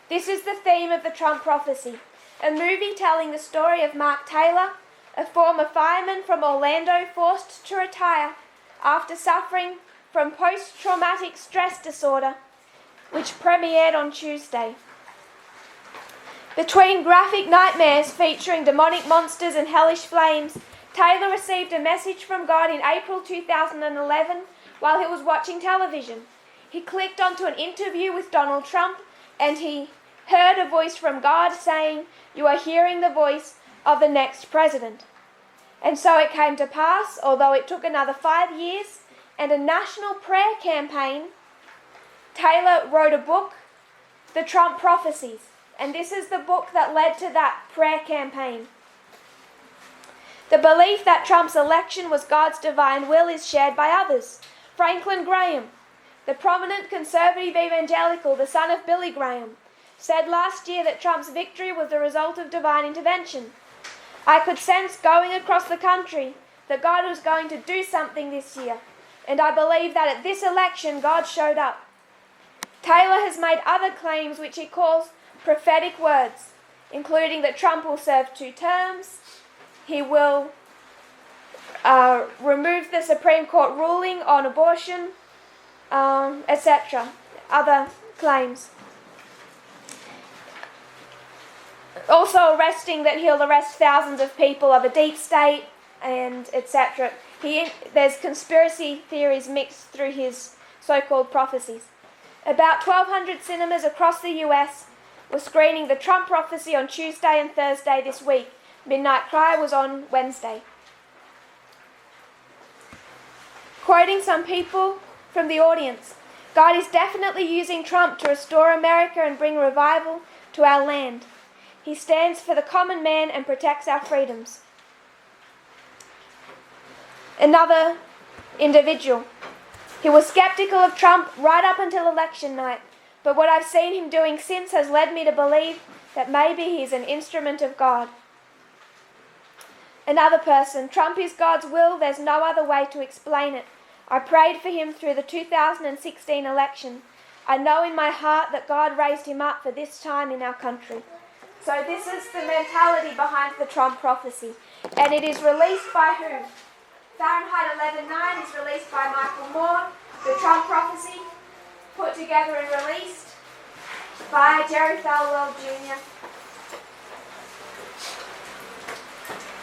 This is the theme of The Trump Prophecy, a movie telling the story of Mark Taylor, a former fireman from Orlando forced to retire after suffering from post-traumatic stress disorder, which premiered on Tuesday. Between graphic nightmares featuring demonic monsters and hellish flames, Taylor received a message from God in April 2011 while he was watching television. He clicked onto an interview with Donald Trump and he heard a voice from God saying, "You are hearing the voice of the next president." And so it came to pass, although it took another 5 years and a national prayer campaign, Taylor wrote a book, The Trump Prophecies. And this is the book that led to that prayer campaign. The belief that Trump's election was God's divine will is shared by others. Franklin Graham, the prominent conservative evangelical, the son of Billy Graham, said last year that Trump's victory was the result of divine intervention. "I could sense going across the country that God was going to do something this year, and I believe that at this election God showed up." Taylor has made other claims which he calls prophetic words, including that Trump will serve 2 terms, he will remove the Supreme Court ruling on abortion, etc. Other claims. Also that he'll arrest thousands of people of a deep state, and etc. There's conspiracy theories mixed through his so-called prophecies. About 1,200 cinemas across the US were screening The Trump Prophecy on Tuesday and Thursday this week. Midnight Cry was on Wednesday. Quoting some people from the audience, "God is definitely using Trump to restore America and bring revival to our land. He stands for the common man and protects our freedoms." Another individual, "He was skeptical of Trump right up until election night, but what I've seen him doing since has led me to believe that maybe he's an instrument of God." Another person, "Trump is God's will, there's no other way to explain it. I prayed for him through the 2016 election. I know in my heart that God raised him up for this time in our country." So this is the mentality behind The Trump Prophecy. And it is released by who? Fahrenheit 11/9 is released by Michael Moore. The Trump Prophecy, put together and released by Jerry Falwell Jr.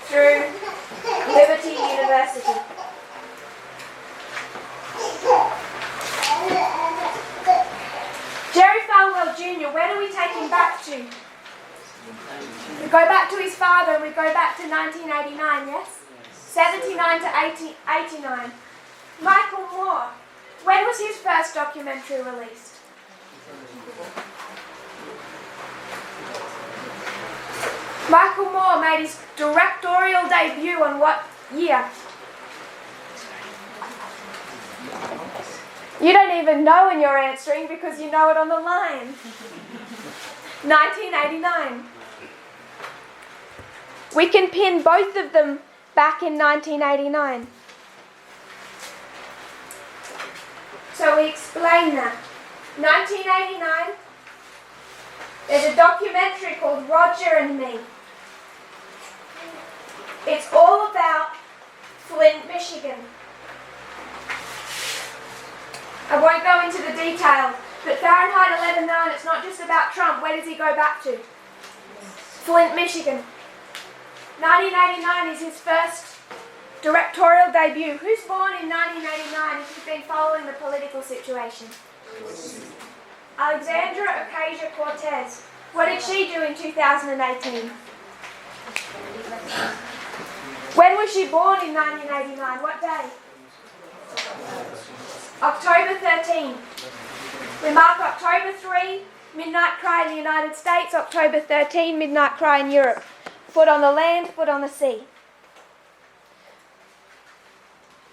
through Liberty University. we take him back to? We go back to his father and we go back to 1989, yes? 79 to 89. Michael Moore, when was his first documentary released? Michael Moore made his directorial debut on what year? You don't even know when you're answering because you know it on the line. 1989. We can pin both of them back in 1989. So we explain that. 1989, there's a documentary called Roger and Me. It's all about Flint, Michigan. I won't go into the details, but Fahrenheit 11/9, it's not just about Trump. Where does he go back to? Flint, Michigan. 1989 is his first directorial debut. Who's born in 1989 if you've been following the political situation? Alexandra Ocasio-Cortez. What did she do in 2018? When was she born in 1989? What day? October 13. We mark October 3, Midnight Cry in the United States, October 13, Midnight Cry in Europe. Foot on the land, foot on the sea.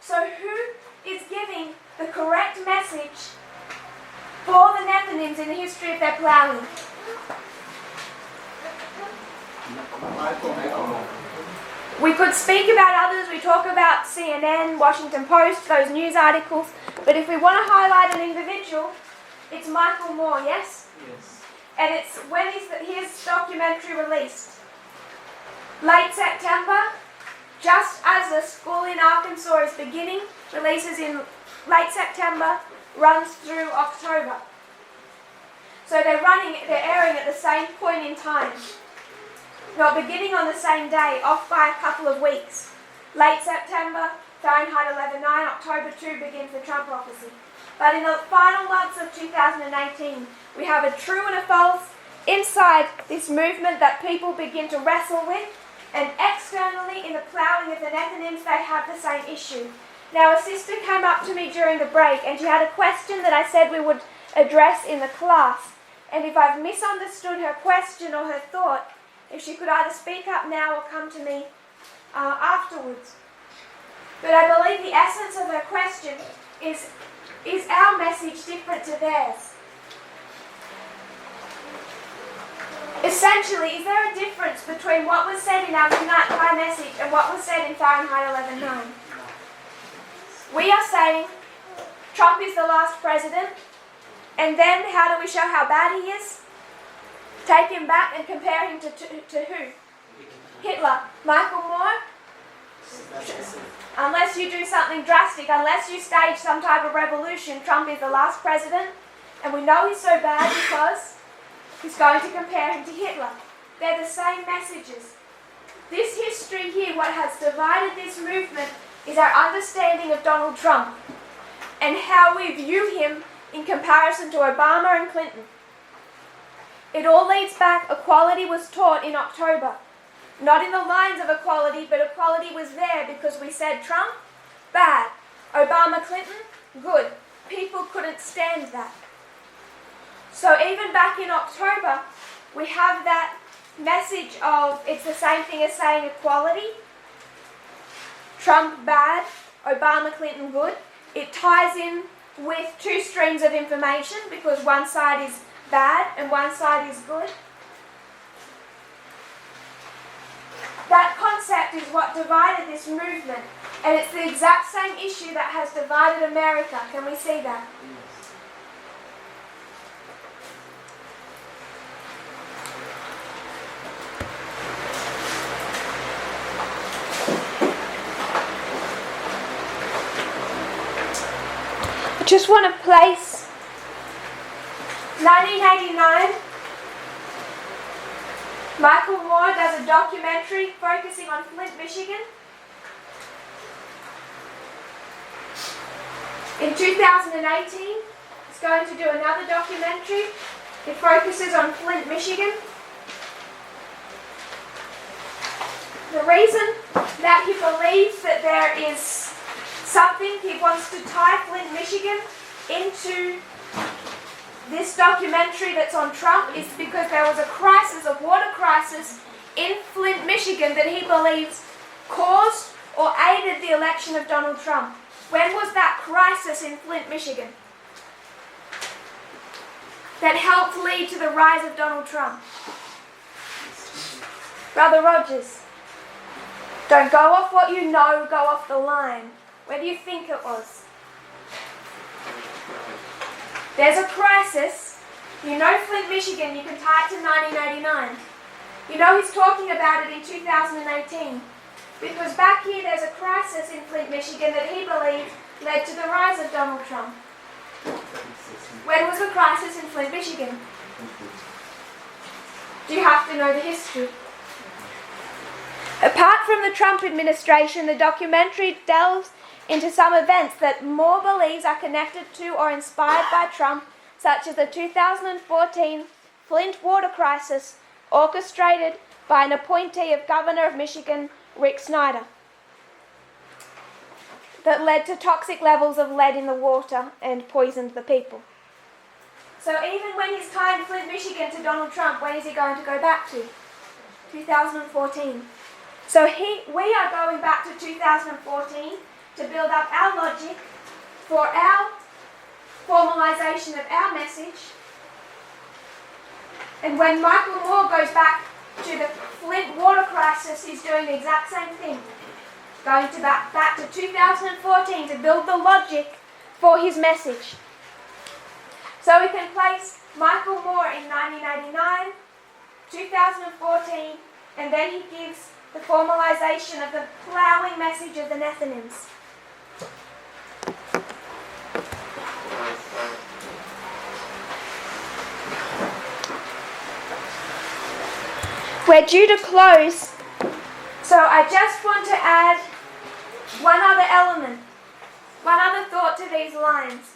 So who is giving the correct message for the Nethnims in the history of their ploughing? We could speak about others. We talk about CNN, Washington Post, those news articles. But if we want to highlight an individual, it's Michael Moore, yes? Yes. And it's when is his documentary released? Late September, just as the school in Arkansas is beginning, releases in late September, runs through October. So they're airing at the same point in time. Not beginning on the same day, off by a couple of weeks. Late September, Fahrenheit 11/9, October 2 begins the Trump prophecy. But in the final months of 2018, we have a true and a false inside this movement that people begin to wrestle with, and externally in the ploughing of the Nethnims, they have the same issue. Now, a sister came up to me during the break and she had a question that I said we would address in the class. And if I've misunderstood her question or her thought, if she could either speak up now or come to me afterwards. But I believe the essence of her question is our message different to theirs? Essentially, is there a difference between what was said in our Midnight Cry message and what was said in Fahrenheit 11/9? We are saying Trump is the last president, and then how do we show how bad he is? Take him back and compare him to who? Hitler. Michael Moore? Unless you do something drastic, unless you stage some type of revolution, Trump is the last president, and we know he's so bad because he's going to compare him to Hitler. They're the same messages. This history here, what has divided this movement, is our understanding of Donald Trump and how we view him in comparison to Obama and Clinton. It all leads back, equality was taught in October. Not in the lines of equality, but equality was there because we said Trump, bad. Obama, Clinton, good. People couldn't stand that. So even back in October, we have that message of it's the same thing as saying equality. Trump, bad. Obama, Clinton, good. It ties in with two streams of information because one side is bad and one side is good. That concept is what divided this movement, and it's the exact same issue that has divided America. Can we see that? I just want to place 1989. Michael Moore does a documentary focusing on Flint, Michigan. In 2018, he's going to do another documentary It focuses on Flint, Michigan. The reason that he believes that there is something, he wants to tie Flint, Michigan into this documentary that's on Trump, is because there was a crisis, a water crisis in Flint, Michigan that he believes caused or aided the election of Donald Trump. When was that crisis in Flint, Michigan that helped lead to the rise of Donald Trump? Brother Rogers, don't go off what you know, go off the line. Where do you think it was? There's a crisis. You know Flint, Michigan, you can tie it to 1989. You know he's talking about it in 2018. Because back here there's a crisis in Flint, Michigan that he believes led to the rise of Donald Trump. When was the crisis in Flint, Michigan? Do you have to know the history? Apart from the Trump administration, the documentary delves into some events that Moore believes are connected to or inspired by Trump, such as the 2014 Flint water crisis, orchestrated by an appointee of Governor of Michigan, Rick Snyder, that led to toxic levels of lead in the water and poisoned the people. So even when he's tying Flint, Michigan to Donald Trump, when is he going to go back to? 2014. So we are going back to 2014 to build up our logic for our formalization of our message. And when Michael Moore goes back to the Flint water crisis, he's doing the exact same thing. Going to back to 2014 to build the logic for his message. So we can place Michael Moore in 1989, 2014, and then he gives the formalization of the plowing message of the Nethnims. We're due to close, so I just want to add one other element, one other thought to these lines.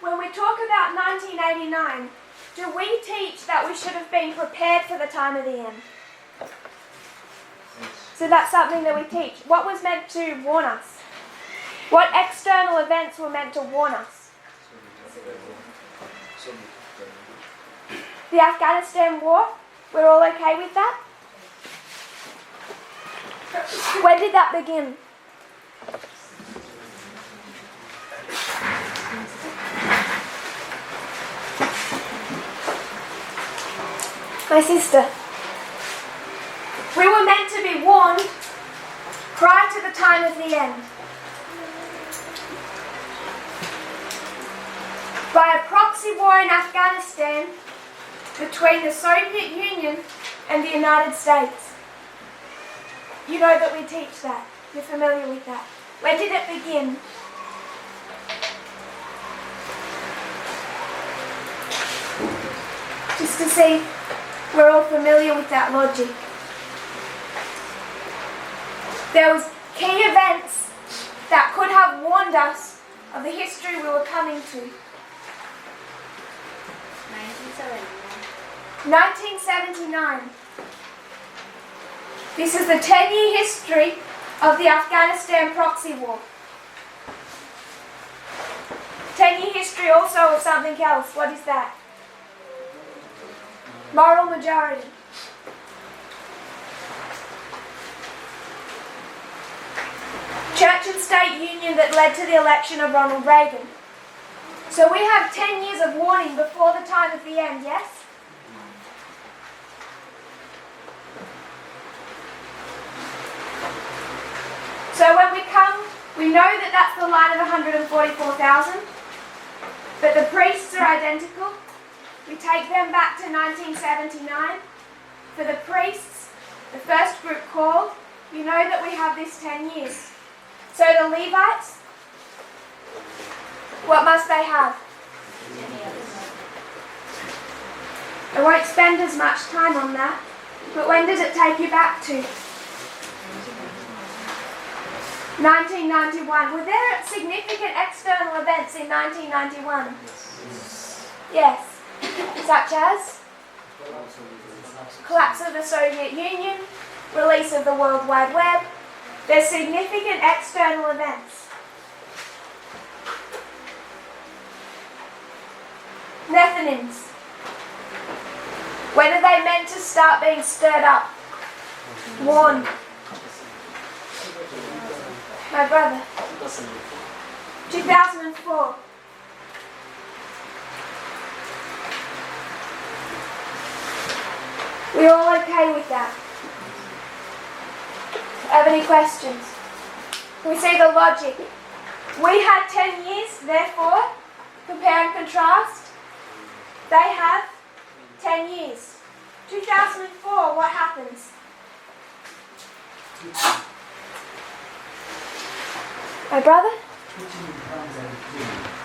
When we talk about 1989, do we teach that we should have been prepared for the time of the end? So that's something that we teach. What was meant to warn us? What external events were meant to warn us? The Afghanistan war? We're all okay with that? When did that begin? My sister. We were meant to be warned prior to the time of the end by a proxy war in Afghanistan between the Soviet Union and the United States. You know that we teach that. You're familiar with that. When did it begin? Just to see we're all familiar with that logic. There was key events that could have warned us of the history we were coming to. 1979. This is the 10-year history of the Afghanistan proxy war. 10-year history also of something else. What is that? Moral majority. Church and state union that led to the election of Ronald Reagan. So we have 10 years of warning before the time of the end, yes? So when we come, we know that that's the line of 144,000, but the priests are identical. We take them back to 1979. For the priests, the first group called, you know that we have this 10 years. So the Levites, what must they have? I won't spend as much time on that, but when does it take you back to? 1991. Were there significant external events in 1991? Yes. such as collapse of the Soviet Union, release of the World Wide Web. There's significant external events. Nethnims. When are they meant to start being stirred up? Warned. My brother. 2004. We all okay with that? Have any questions? We see the logic. We had 10 years, therefore, compare and contrast. They have 10 years. 2004, what happens? My brother?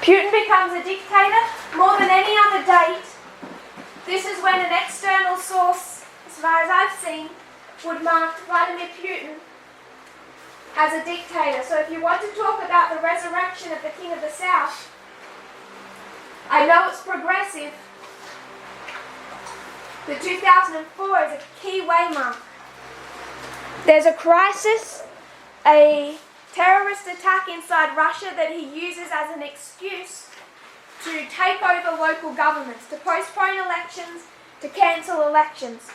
Putin becomes a dictator. More than any other date, this is when an external source, as far as I've seen, would mark Vladimir Putin as a dictator. So if you want to talk about the resurrection of the King of the South, I know it's progressive. The 2004 is a key waymark. There's a crisis, a terrorist attack inside Russia that he uses as an excuse to take over local governments, to postpone elections, to cancel elections.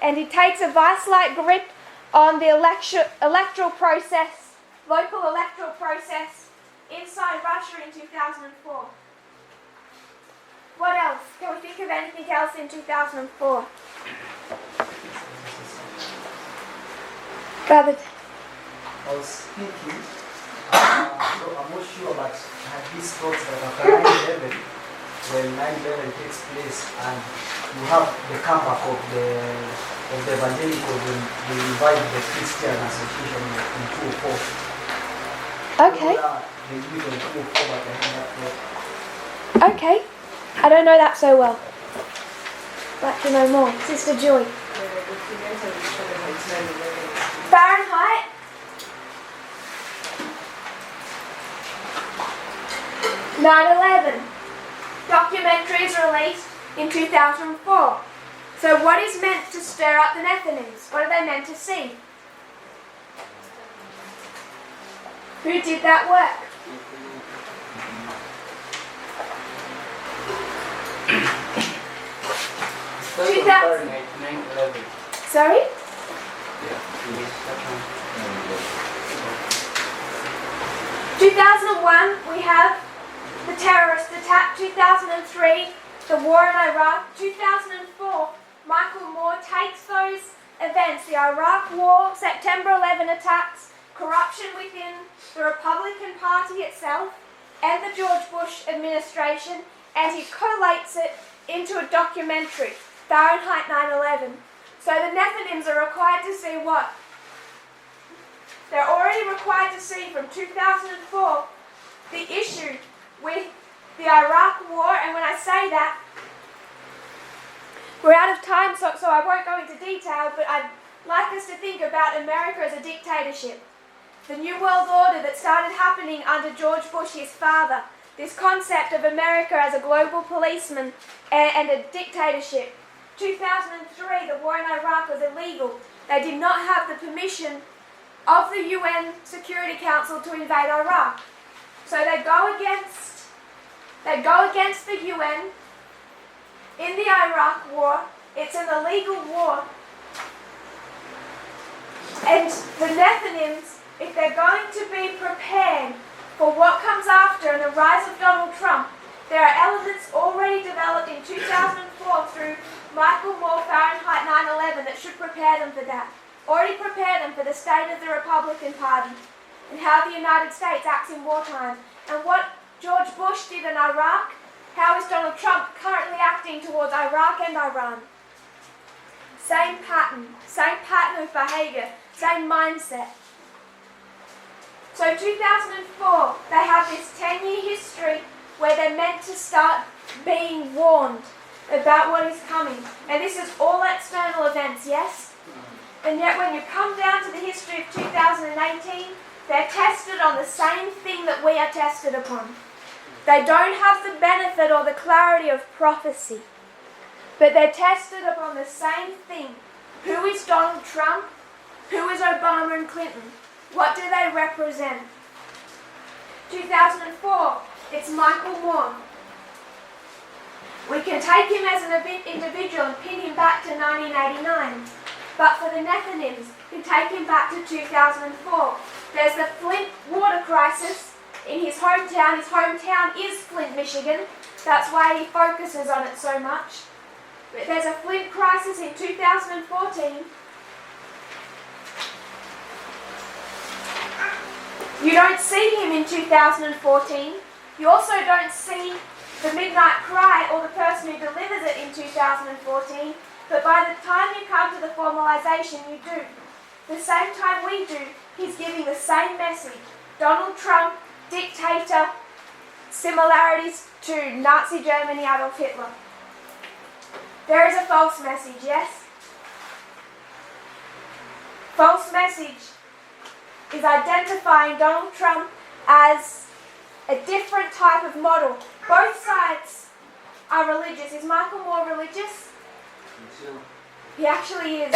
And he takes a vice-like grip on the electoral process, local electoral process inside Russia in 2004. What else? Can we think of anything else in 2004? David. I was thinking, so I'm not sure, but I had these thoughts that after 9/11, when 9/11 takes place and you have the comeback of the evangelicals when they invite the Christian Association in 2004. Okay. They live in 2004, but I think that Okay. I don't know that so well. Like to know more. Sister Joy. Fahrenheit. "9/11" documentary is released in 2004. So what is meant to stir up the Nethnims? What are they meant to see? Who did that work? Fahrenheit 9/11. Sorry? Yeah, that one. 2001, we have the terrorist attack. 2003, the war in Iraq. 2004, Michael Moore takes those events, the Iraq War, September 11 attacks, corruption within the Republican Party itself, and the George Bush administration, and he collates it into a documentary, Fahrenheit 9/11. So the Nethnims are required to see what? They're already required to see from 2004 the issue with the Iraq War, and when I say that, we're out of time, so I won't go into detail, but I'd like us to think about America as a dictatorship. The New World Order that started happening under George Bush, his father. This concept of America as a global policeman and a dictatorship. 2003, the war in Iraq was illegal. They did not have the permission of the UN Security Council to invade Iraq. So they go against the UN in the Iraq war. It's an illegal war. And the Nethnims, if they're going to be prepared for what comes after and the rise of Donald Trump, there are elements already developed in 2004 through Michael Moore, Fahrenheit 9/11 that should prepare them for that. Already prepare them for the state of the Republican Party and how the United States acts in wartime. And what George Bush did in Iraq, how is Donald Trump currently acting towards Iraq and Iran? Same pattern of behavior, same mindset. So 2004, they have this 10-year history where they're meant to start being warned about what is coming. And this is all external events, yes? And yet when you come down to the history of 2018, they're tested on the same thing that we are tested upon. They don't have the benefit or the clarity of prophecy. but they're tested upon the same thing. Who is Donald Trump? Who is Obama and Clinton? What do they represent? 2004, it's Michael Moore. We can take him as an individual and pin him back to 1989. But for the Nethnims, we take him back to 2004. There's the Flint water crisis in his hometown. His hometown is Flint, Michigan. That's why he focuses on it so much. But there's a Flint crisis in 2014. You don't see him in 2014. You also don't see the midnight cry or the person who delivers it in 2014. But by the time you come to the formalization, you do. The same time we do, he's giving the same message. Donald Trump, dictator, similarities to Nazi Germany, Adolf Hitler. There is a false message, yes? False message is identifying Donald Trump as a different type of model. Both sides are religious. Is Michael Moore religious? He actually is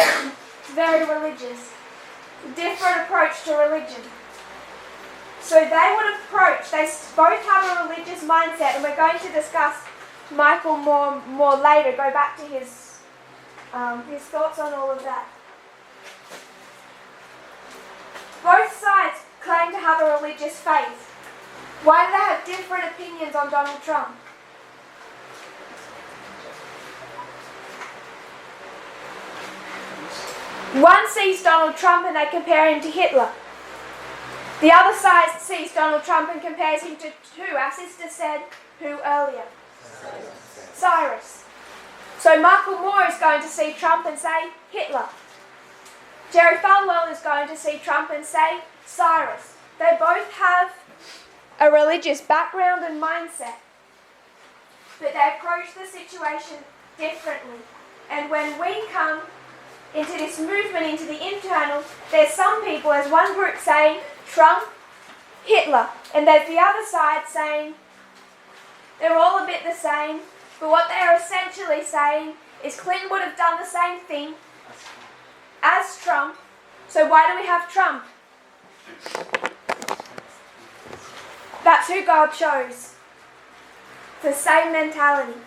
very religious. Different approach to religion. So they would approach, they both have a religious mindset, and we're going to discuss Michael Moore more later. Go back to his thoughts on all of that. Both sides claim to have a religious faith. Why do they have different opinions on Donald Trump? One sees Donald Trump and they compare him to Hitler. The other side sees Donald Trump and compares him to who? Our sister said who earlier? Cyrus. So Michael Moore is going to see Trump and say Hitler. Jerry Falwell is going to see Trump and say Cyrus. They both have a religious background and mindset, but they approach the situation differently. And when we come into this movement, into the internal, there's some people, as one group saying Trump, Hitler, and there's the other side saying they're all a bit the same, but what they're essentially saying is Clinton would have done the same thing as Trump, so why do we have Trump? That's who God chose. The same mentality.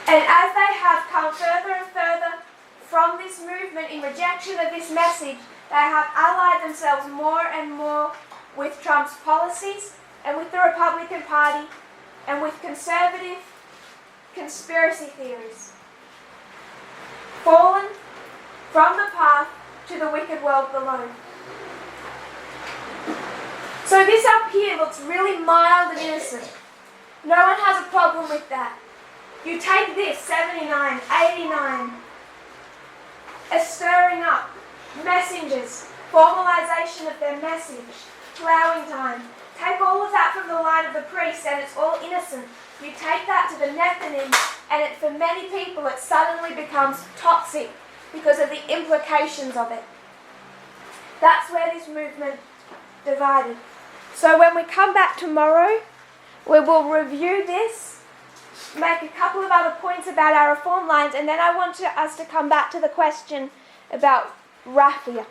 And as they have come further and further from this movement in rejection of this message, they have allied themselves more and more with Trump's policies and with the Republican Party and with conservative conspiracy theories. Fallen from the path to the wicked world below. So this up here looks really mild and innocent. No one has a problem with that. You take this, 79, 89, a stirring up, messengers, formalization of their message, plowing time. Take all of that from the line of the priest and it's all innocent. You take that to the Nethnims and for many people it suddenly becomes toxic because of the implications of it. That's where this movement divided. So when we come back tomorrow, we will review this, make a couple of other points about our reform lines, and then I want us to come back to the question about raffia.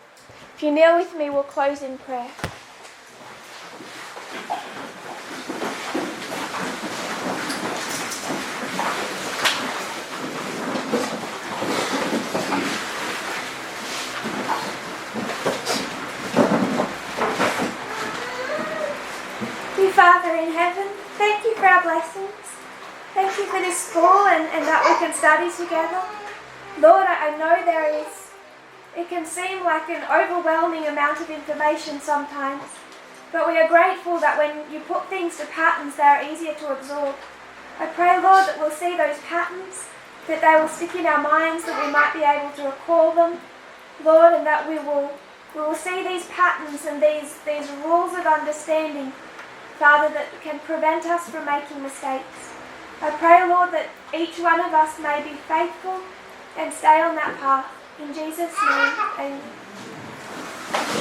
If you kneel with me, we'll close in prayer. Father in heaven, thank you for our blessings. Thank you for this school and that we can study together. Lord, I know it can seem like an overwhelming amount of information sometimes, but we are grateful that when you put things to patterns, they are easier to absorb. I pray, Lord, that we'll see those patterns, that they will stick in our minds, that we might be able to recall them, Lord, and that we will see these patterns and these rules of understanding, Father, that can prevent us from making mistakes. I pray, Lord, that each one of us may be faithful and stay on that path. In Jesus' name, amen.